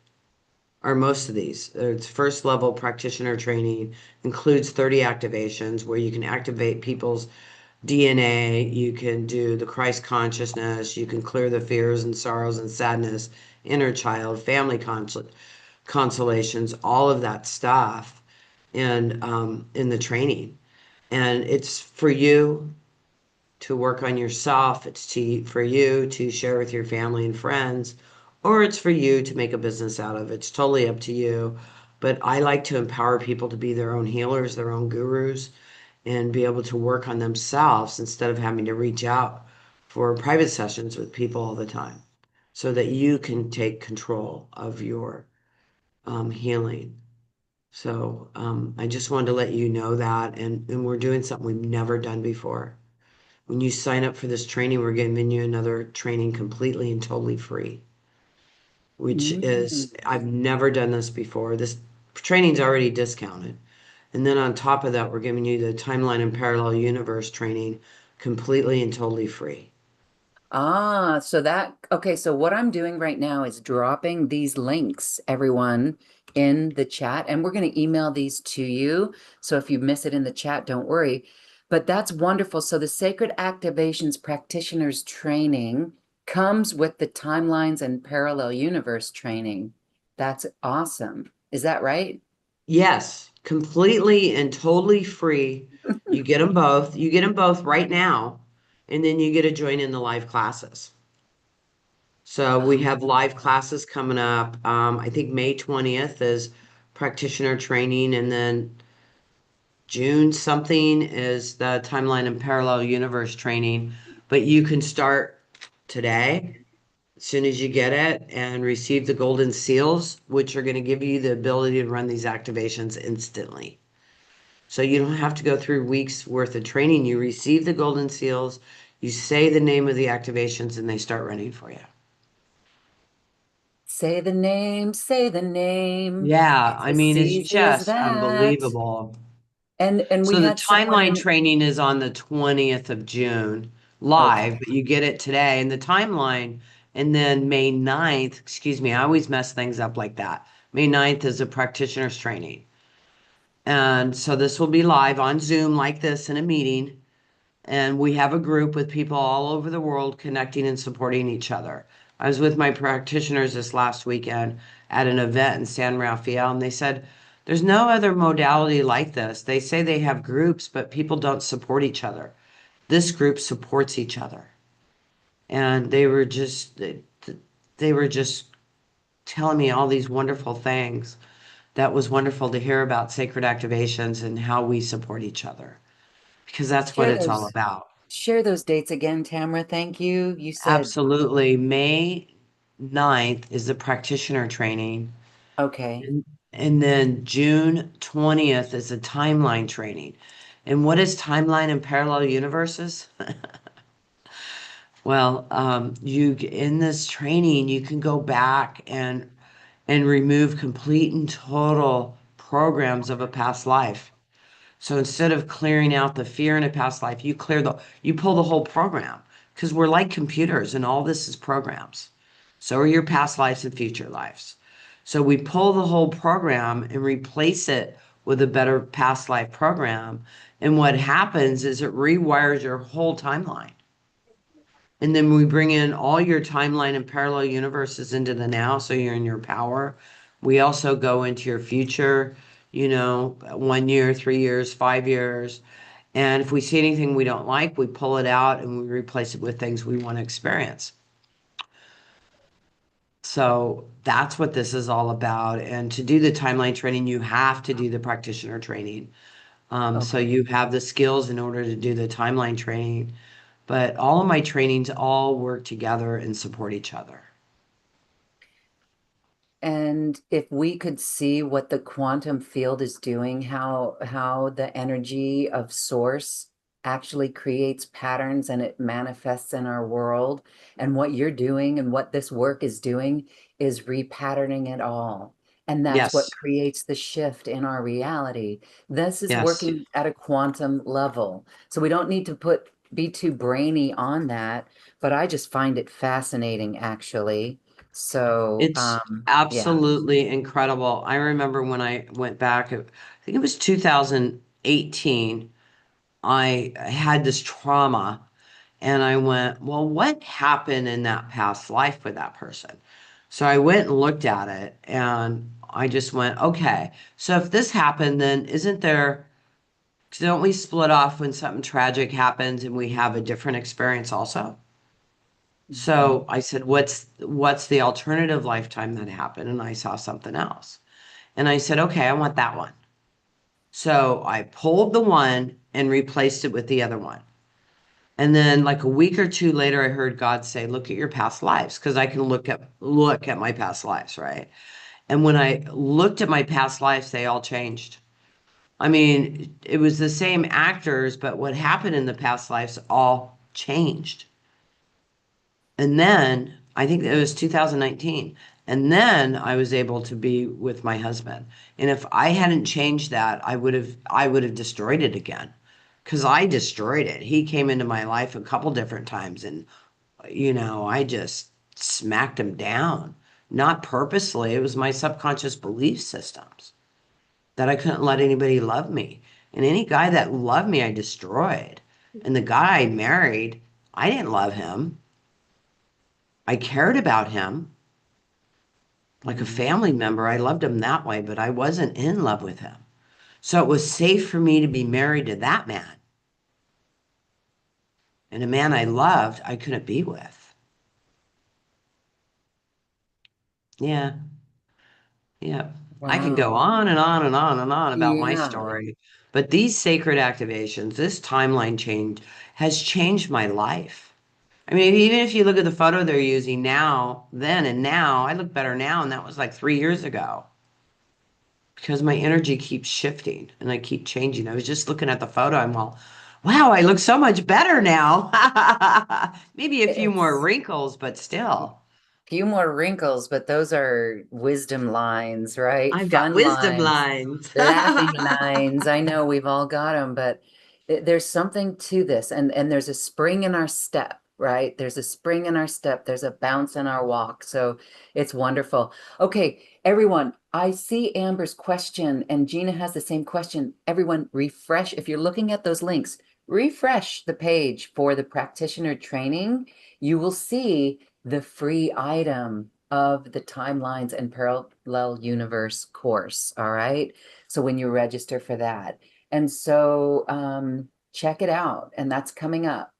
or most of these. It's first level practitioner training, includes 30 activations where you can activate people's DNA, you can do the Christ consciousness, you can clear the fears and sorrows and sadness, inner child, family consolations, all of that stuff, and in the training. And it's for you to work on yourself. It's for you to share with your family and friends, or it's for you to make a business out of. It's totally up to you. But I like to empower people to be their own healers, their own gurus, and be able to work on themselves instead of having to reach out for private sessions with people all the time, so that you can take control of your healing. So I just wanted to let you know that, and we're doing something we've never done before. When you sign up for this training, we're giving you another training completely and totally free, which Mm. is, I've never done this before. This training's already discounted. And then on top of that, we're giving you the timeline and parallel universe training completely and totally free. Okay, so what I'm doing right now is dropping these links, everyone, in the chat, and we're going to email these to you. So if you miss it in the chat, don't worry. But that's wonderful. So the Sacred Activations Practitioners Training comes with the timelines and parallel universe training. That's awesome. Is that right? Yes, completely and totally free. You get them both. You get them both right now, and then you get to join in the live classes. So we have live classes coming up. I think May 20th is practitioner training, and then June something is the timeline and parallel universe training. But you can start today as soon as you get it and receive the golden seals, which are going to give you the ability to run these activations instantly. So you don't have to go through weeks worth of training. You receive the golden seals, you say the name of the activations, and they start running for you. Say the name, say the name. Yeah, It's I as mean, it's easy as just that. unbelievable. And we So the had someone timeline in, training is on the 20th of June live, okay. but you get it today. And the timeline, and then May 9th, excuse me, I always mess things up like that. May 9th is a practitioner's training. And so this will be live on Zoom like this in a meeting. And we have a group with people all over the world connecting and supporting each other. I was with my practitioners this last weekend at an event in San Rafael, and they said, there's no other modality like this. They say they have groups, but people don't support each other. This group supports each other. And they were just telling me all these wonderful things. That was wonderful to hear about sacred activations and how we support each other, because that's what Share it's all those, about. share those dates again, Tamra. Thank you. You said, Absolutely. May 9th is the practitioner training. okay. And then June 20th is the timeline training. And what is timeline and parallel universes? Well, you in this training, you can go back and remove complete and total programs of a past life. So instead of clearing out the fear in a past life, you pull the whole program, because we're like computers and all this is programs. So are your past lives and future lives. So we pull the whole program and replace it with a better past life program. And what happens is it rewires your whole timeline. And then we bring in all your timeline and parallel universes into the now, so you're in your power. We also go into your future, 1 year, 3 years, 5 years. And if we see anything we don't like, we pull it out and we replace it with things we want to experience. So that's what this is all about. And to do the timeline training, you have to do the practitioner training. So Okay. you have the skills in order to do the timeline training. But all of my trainings all work together and support each other. And if we could see what the quantum field is doing, how the energy of source actually creates patterns and it manifests in our world, and what you're doing and what this work is doing is repatterning it all. And that's what Yes, creates the shift in our reality. This is yes. working at a quantum level. So we don't need to be too brainy on that, but I just find it fascinating actually. So, It's yeah. absolutely incredible. I remember when I went back, I think it was 2018, I had this trauma and I went, well, what happened in that past life with that person? So I went and looked at it and I just went, okay, so if this happened, then isn't there, don't we split off when something tragic happens and we have a different experience also? Mhm. So I said, what's the alternative lifetime that happened? And I saw something else. And I said, okay, I want that one. So I pulled the one and replaced it with the other one. And then like a week or two later, I heard God say, look at your past lives, because I can look at my past lives, right? And when I looked at my past lives, they all changed. I mean, it was the same actors, but what happened in the past lives all changed. And then I think it was 2019. And then I was able to be with my husband. And if I hadn't changed that, I would have destroyed it again. Because I destroyed it. He came into my life a couple different times and I just smacked him down. Not purposely. It was my subconscious belief systems that I couldn't let anybody love me. And any guy that loved me, I destroyed. And the guy I married, I didn't love him. I cared about him like a family member. I loved him that way, but I wasn't in love with him. So it was safe for me to be married to that man. And a man I loved, I couldn't be with. Yeah. Yeah. I can go Wow. on and on and on and on about my Yeah. story. But these sacred activations, this timeline change has changed my life. I mean, even if you look at the photo they're using now, then and now, I look better now, and that was like 3 years ago because my energy keeps shifting and I keep changing. I was just looking at the photo. I'm all, wow, I look so much better now. Maybe a few more It's wrinkles, but still. few more wrinkles, but those are wisdom lines, right? I've got Fun wisdom lines, lines. laughing lines. I know we've all got them, but there's something to this, and there's a spring in our step, right? There's a spring in our step. There's a bounce in our walk. So it's wonderful. Okay, everyone, I see Amber's question, and Gina has the same question. Everyone, refresh. If you're looking at those links, refresh the page for the practitioner training. You will see the free item of the Timelines and Parallel Universe course. All right. So when you register for that. And so check it out. And that's coming up.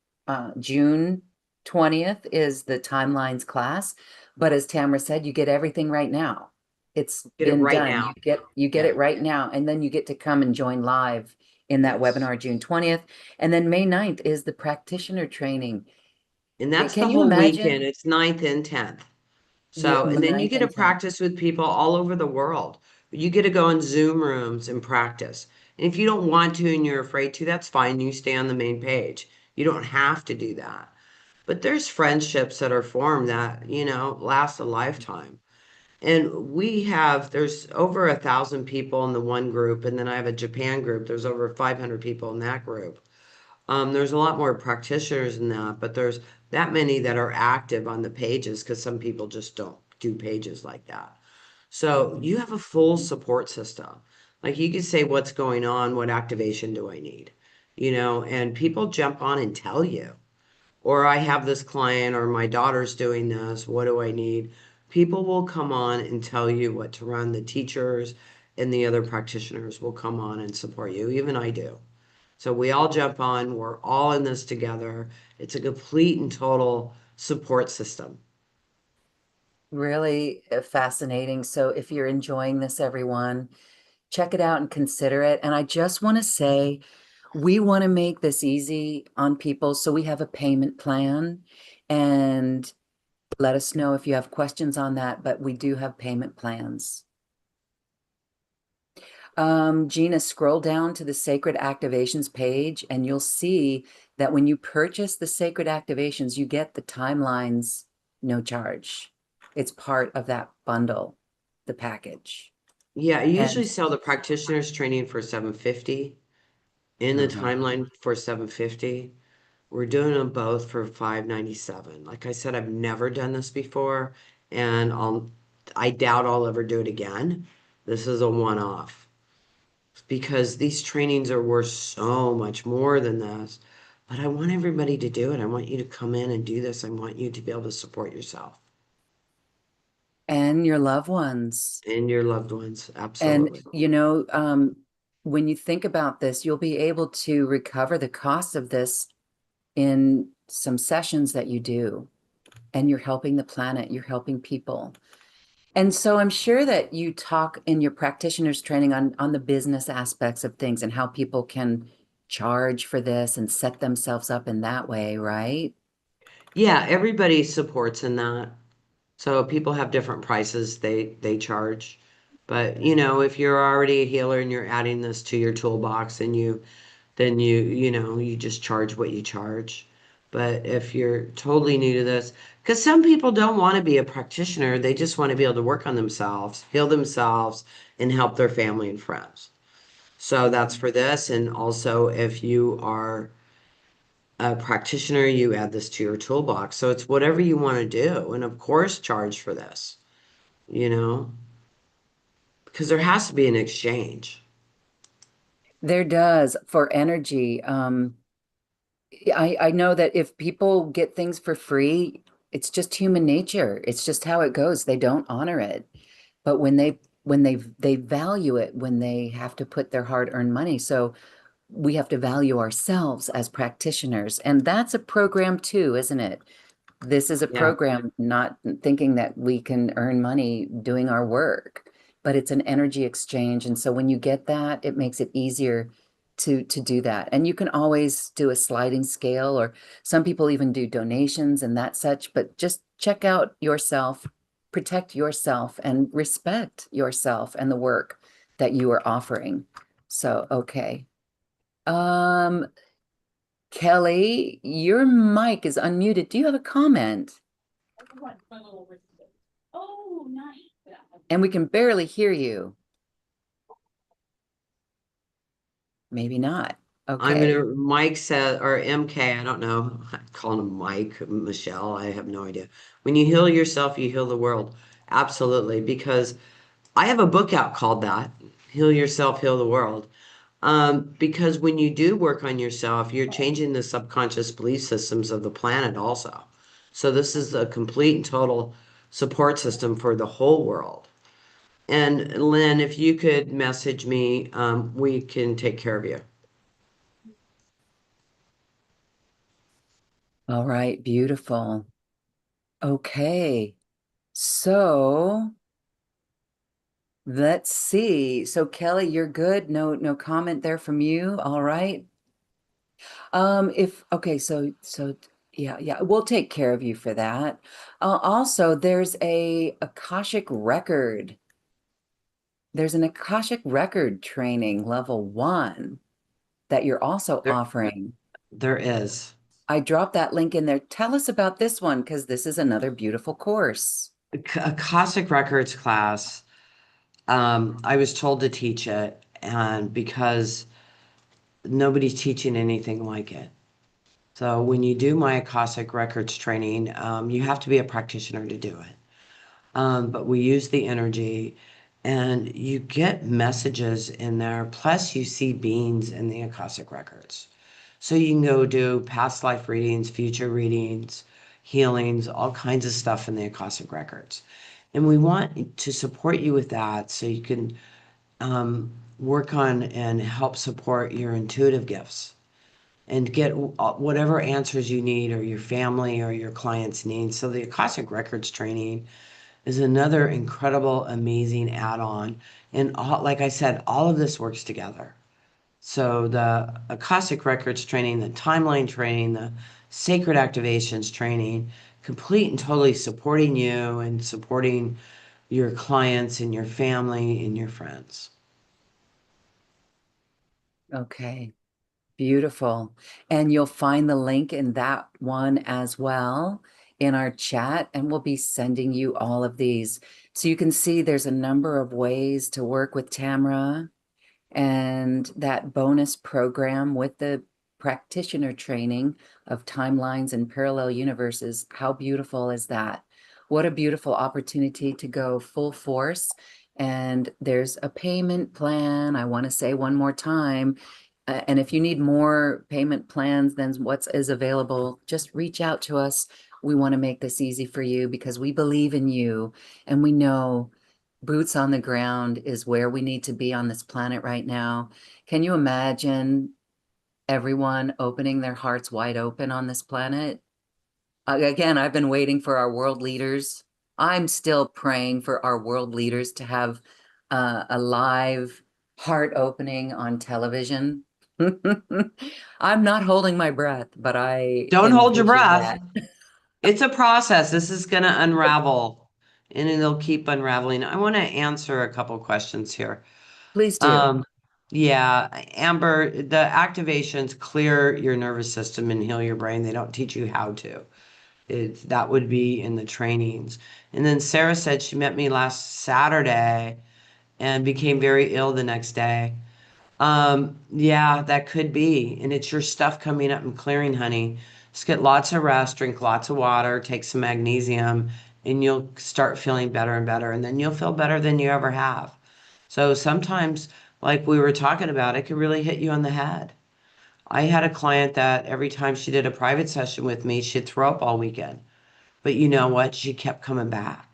June 20th is the Timelines class. But as Tamara said, you get everything right now. It's Get it been right done. now. You get Yeah. it right now. And then you get to come and join live in that Yes. webinar June 20th. And then May 9th is the practitioner training. And that's the Can you whole weekend. imagine? It's 9th and 10th. The So, and then you ninth get to and tenth. practice with people all over the world. You get to go in Zoom rooms and practice. And if you don't want to and you're afraid to, that's fine. You stay on the main page. You don't have to do that. But there's friendships that are formed that, last a lifetime. And there's over 1,000 people in the one group. And then I have a Japan group. There's over 500 people in that group. There's a lot more practitioners in that, but there's that many that are active on the pages because some people just don't do pages like that. So you have a full support system. Like you can say what's going on, what activation do I need? And people jump on and tell you. Or I have this client or my daughter's doing this, what do I need? People will come on and tell you what to run. The teachers and the other practitioners will come on and support you. Even I do. So we all jump on, we're all in this together. It's a complete and total support system. Really fascinating. So if you're enjoying this, everyone, check it out and consider it. And I just want to say, we want to make this easy on people. So we have a payment plan, and let us know if you have questions on that, but we do have payment plans. Gina, scroll down to the Sacred Activations page, and you'll see that when you purchase the Sacred Activations, you get the timelines no charge. It's part of that bundle, the package. Yeah, I usually And sell the practitioner's training for 750 in the uh-huh. timeline for 750. We're doing them both for 597. Like I said, I've never done this before, and I doubt I'll ever do it again. This is a one-off because these trainings are worth so much more than this. But I want everybody to do it. I want you to come in and do this. I want you to be able to support yourself And your loved ones. and your loved ones. And, Absolutely. when you think about this, you'll be able to recover the cost of this in some sessions that you do. And you're helping the planet, you're helping people. And so I'm sure that you talk in your practitioners training on the business aspects of things and how people can charge for this and set themselves up in that way, right? Yeah, everybody supports in that. So people have different prices they charge. But if you're already a healer and you're adding this to your toolbox and you just charge what you charge. But if you're totally new to this, because some people don't want to be a practitioner, they just want to be able to work on themselves, heal themselves, and help their family and friends. So that's Mhm. for this. And also, if you are a practitioner, you add this to your toolbox. So it's whatever you want to do. And of course, charge for this, you know, because there has to be an exchange. There does for energy. I know that if people get things for free, it's just human nature. It's just how it goes. They don't honor it. But when they value it when they have to put their hard-earned money. So we have to value ourselves as practitioners. And that's a program too, isn't it? This is a Yeah. program, not thinking that we can earn money doing our work, but it's an energy exchange. And so when you get that, it makes it easier to do that. And you can always do a sliding scale, or some people even do donations and that such, but just check out yourself, protect yourself, and respect yourself and the work that you are offering. So, okay. Um, Kelly, your mic is unmuted. Do you have a comment? And we can barely hear you. Maybe not. I'm Okay. gonna, Mike said, or MK, I don't know. I'm calling him Mike, Michelle, I have no idea. When you heal yourself, you heal the world. Absolutely. Because I have a book out called that, Heal Yourself, Heal the World. Because when you do work on yourself, you're changing the subconscious belief systems of the planet also. So this is a complete and total support system for the whole world. And Lynn, if you could message me, we can take care of you. All right. Beautiful. Okay. So let's see. So Kelly, you're good. No comment there from you. All right. If okay, so yeah, we'll take care of you for that. Also, there's a Akashic record. There's an Akashic record training level 1 that you're also There, offering. there is. I dropped that link in there. Tell us about this one because this is another beautiful course. A Cossack Records class. I was told to teach it, and because nobody's teaching anything like it. So when you do my Akashic Records training, you have to be a practitioner to do it. But we use the energy, and you get messages in there. Plus, you see beings in the Akashic Records. So you can go do past life readings, future readings, healings, all kinds of stuff in the Akashic Records. And we want to support you with that so you can work on and help support your intuitive gifts and get whatever answers you need or your family or your clients need. So the Akashic Records training is another incredible, amazing add-on. And all, like I said, all of this works together. So the Akashic Records training, the timeline training, the sacred activations training, complete and totally supporting you and supporting your clients and your family and your friends. Okay, beautiful. And you'll find the link in that one as well in our chat, and we'll be sending you all of these. So you can see there's a number of ways to work with Tamra. And that bonus program with the practitioner training of timelines and parallel universes, how beautiful is that? What a beautiful opportunity to go full force. And there's a payment plan. I want to say one more time. And if you need more payment plans than what's is available, just reach out to us. We want to make this easy for you because we believe in you and we know boots on the ground is where we need to be on this planet right now. Can you imagine everyone opening their hearts wide open on this planet? Again, I've been waiting for our world leaders. I'm still praying for our world leaders to have a live heart opening on television. I'm not holding my breath, but I Don't hold your envision breath. that. It's a process. This is going to unravel and it'll keep unraveling. I want to answer a couple questions here. Please do. Um, yeah, Amber, the activations clear your nervous system and heal your brain. They don't teach you how to. That would be in the trainings. And then Sarah said she met me last Saturday and became very ill the next day. Yeah, that could be. And it's your stuff coming up and clearing, honey. Just get lots of rest, drink lots of water, take some magnesium, and you'll start feeling better and better. And then you'll feel better than you ever have. So sometimes, like we were talking about, it could really hit you on the head. I had a client that every time she did a private session with me, she'd throw up all weekend. But you know what? She kept coming back.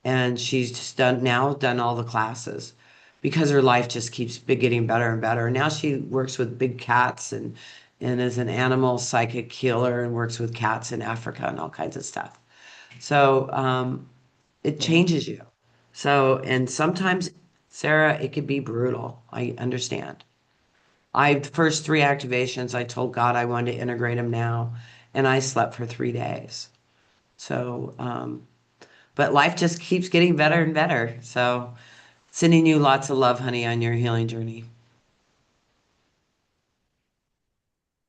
And she's just done all the classes because her life just keeps getting better and better. Now she works with big cats and is an animal psychic healer and works with cats in Africa and all kinds of stuff. So it Yeah. changes you. So, and sometimes, Sarah, it could be brutal. I understand. The first three activations, I told God I wanted to integrate them now, and I slept for 3 days. So, but life just keeps getting better and better. So, sending you lots of love, honey, on your healing journey.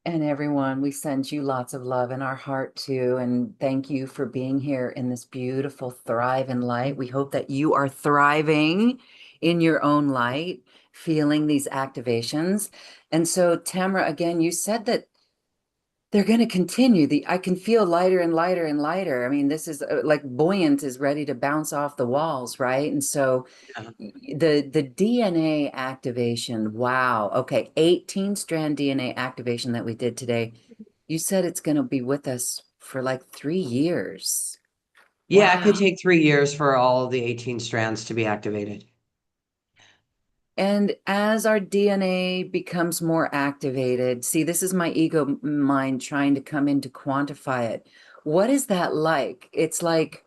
And everyone, we send you lots of love in our heart too. And thank you for being here in this beautiful thrive and light. We hope that you are thriving in your own light, feeling these activations. And so, Tamra, again, you said that they're going to continue. I can feel lighter and lighter and lighter. I mean, this is like buoyant is ready to bounce off the walls, right? And so Yeah. the DNA activation, wow. Okay, 18 strand DNA activation that we did today. You said it's going to be with us for like 3 years. Yeah, it could Wow. take 3 years for all the 18 strands to be activated. And as our DNA becomes more activated, see, this is my ego mind trying to come in to quantify it. What is that like? It's like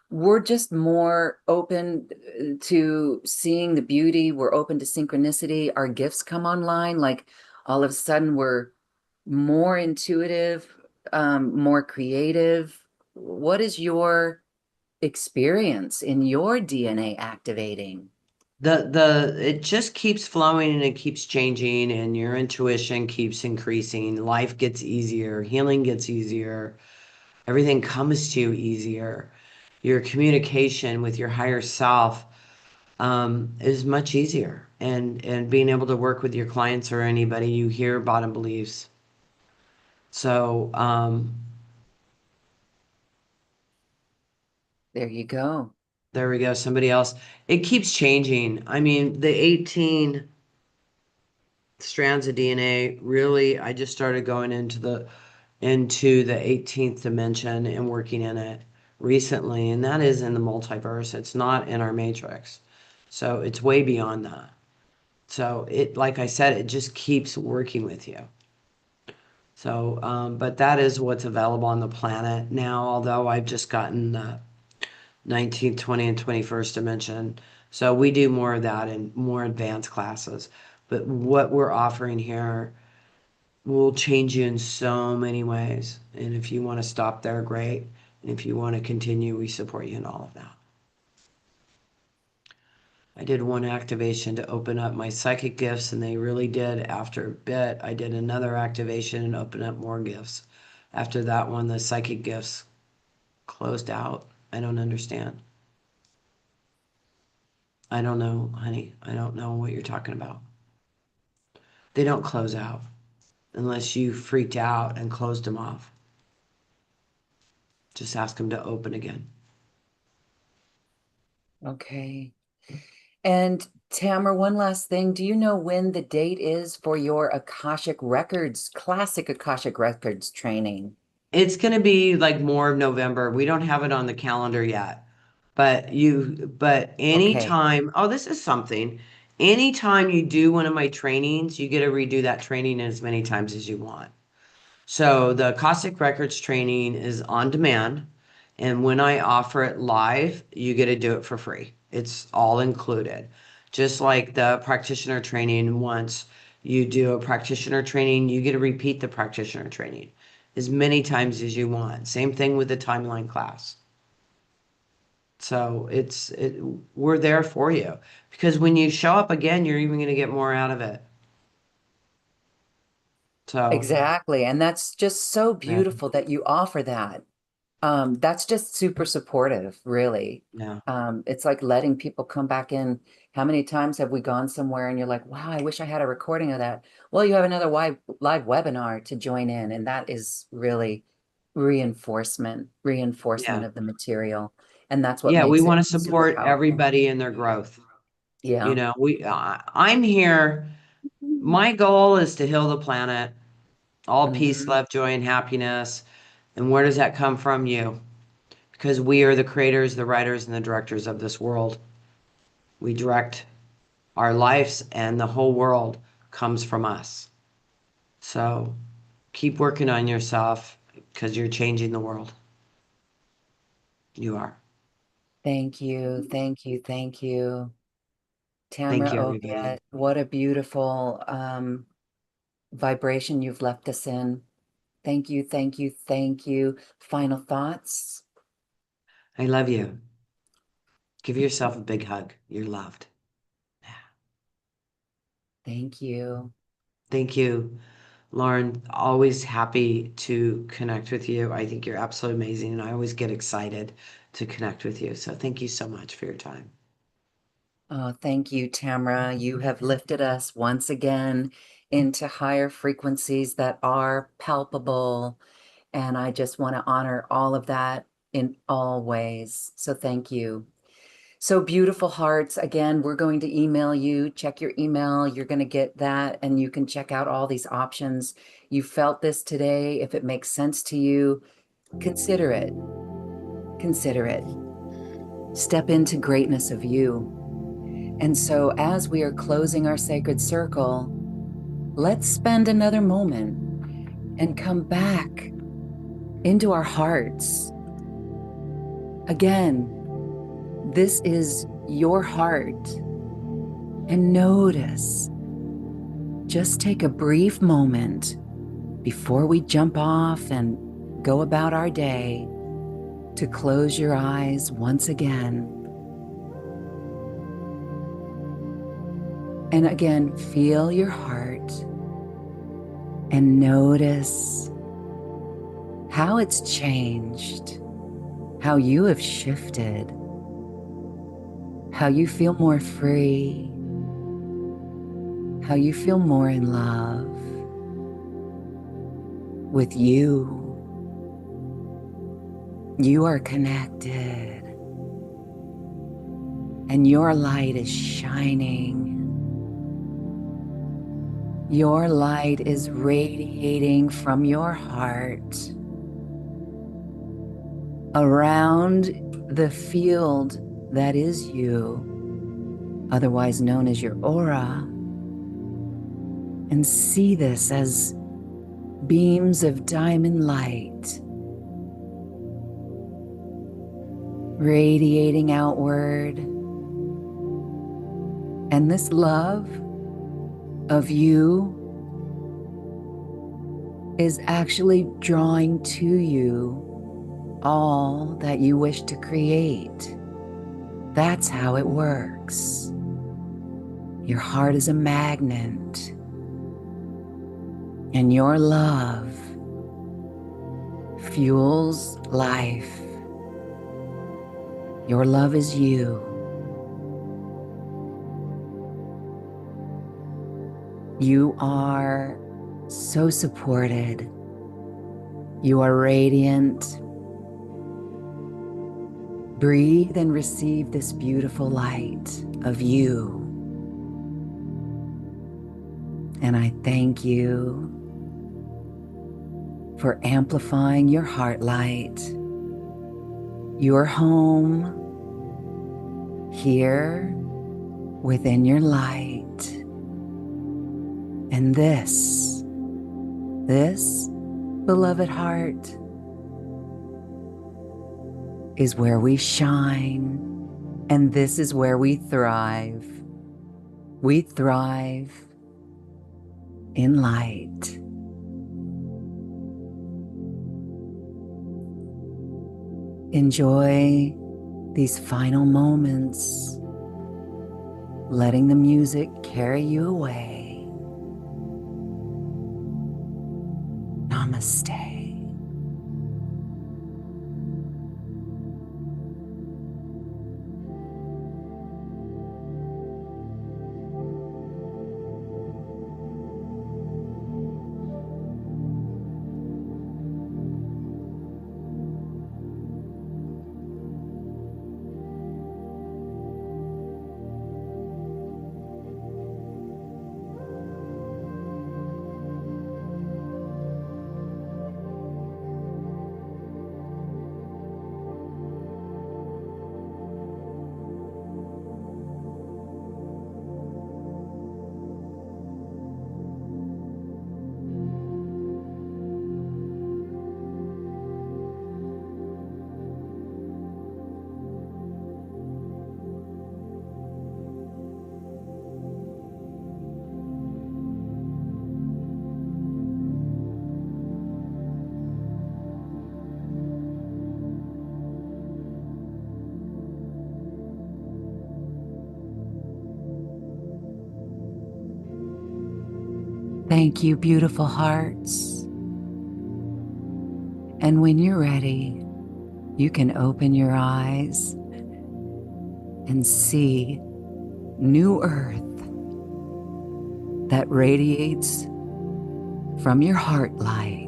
we're just more open to seeing the beauty. We're open to synchronicity. Our gifts come online. Like all of a sudden, we're more intuitive, more creative. What is your experience in your DNA activating? It just keeps flowing and it keeps changing and your intuition keeps increasing. Life gets easier, healing gets easier, everything comes to you easier. Your communication with your higher self is much easier. And being able to work with your clients or anybody you hear bottom beliefs. So There you go. there we go. Somebody else. It keeps changing. I mean, the 18 strands of DNA, really, I just started going into the 18th dimension and working in it recently, and that is in the multiverse. It's not in our matrix. So it's way beyond that. So it, like I said, it just keeps working with you. So, but that is what's available on the planet now, although I've just gotten the 19th, 20th, and 21st dimension. So we do more of that in more advanced classes. But what we're offering here will change you in so many ways. And if you want to stop there, great. And if you want to continue, we support you in all of that. I did one activation to open up my psychic gifts, and they really did. After a bit, I did another activation and opened up more gifts. After that one, the psychic gifts closed out. I don't understand. I don't know, honey. I don't know what you're talking about. They don't close out unless you freaked out and closed them off. Just ask them to open again. Okay. And Tamara, one last thing. Do you know when the date is for your Akashic Records, classic Akashic Records training? It's going to be like more of November. We don't have it on the calendar yet. But Okay. anytime, oh, this is something. Anytime you do one of my trainings, you get to redo that training as many times as you want. So the Cossack Records training is on demand. And when I offer it live, you get to do it for free. It's all included. Just like the practitioner training, once you do a practitioner training, you get to repeat the practitioner training as many times as you want. Same thing with the timeline class. So we're there for you because when you show up again, you're even going to get more out of it. So, Exactly. And that's just so yeah, beautiful that you offer that. That's just super supportive, really. yeah, It's like letting people come back in. How many times have we gone somewhere and you're like, wow, I wish I had a recording of that. Well, you have another live webinar to join in, and that is really reinforcement yeah. of the material. And that's what Yeah, we makes it want to super support powerful. everybody in their growth. You Yeah. know, I'm here. My goal is to heal the planet, all peace, Mhm. love, joy, and happiness. And where does that come from? You. because we are the creators, the writers, and the directors of this world. We direct our lives, and the whole world comes from us. So keep working on yourself because you're changing the world. You are. Thank you. Thank you. Thank you. Thank Tamra you, everybody. Oviatt, what a beautiful vibration you've left us in. Thank you. Thank you. Thank you. Final thoughts? I love you. Give yourself a big hug. You're loved. Thank you. Thank you, Lauren. Always happy to connect with you. I think you're absolutely amazing, and I always get excited to connect with you. So thank you so much for your time. Oh, thank you, Tamra. You have lifted us once again into higher frequencies that are palpable. And I just want to honor all of that in all ways. So thank you. So beautiful hearts. Again, we're going to email you. Check your email. You're going to get that, and you can check out all these options. You felt this today. If it makes sense to you, consider it. Consider it. Step into greatness of you. And so, as we are closing our sacred circle, let's spend another moment and come back into our hearts. Again, this is your heart. And notice, just take a brief moment before we jump off and go about our day to close your eyes once again. And again, feel your heart and notice how it's changed, how you have shifted, how you feel more free, how you feel more in love with you. You are connected, and your light is shining. Your light is radiating from your heart around the field that is you, otherwise known as your aura. And see this as beams of diamond light radiating outward. And this love of you is actually drawing to you all that you wish to create. That's how it works. Your heart is a magnet, and your love fuels life. Your love is you. You are so supported. You are radiant. Breathe and receive this beautiful light of you. And I thank you for amplifying your heart light, your home here within your light. And this, beloved heart, is where we shine, and this is where we thrive. We thrive in light. Enjoy these final moments, letting the music carry you away. Namaste. Thank you, beautiful hearts. And when you're ready, you can open your eyes and see new earth that radiates from your heart light.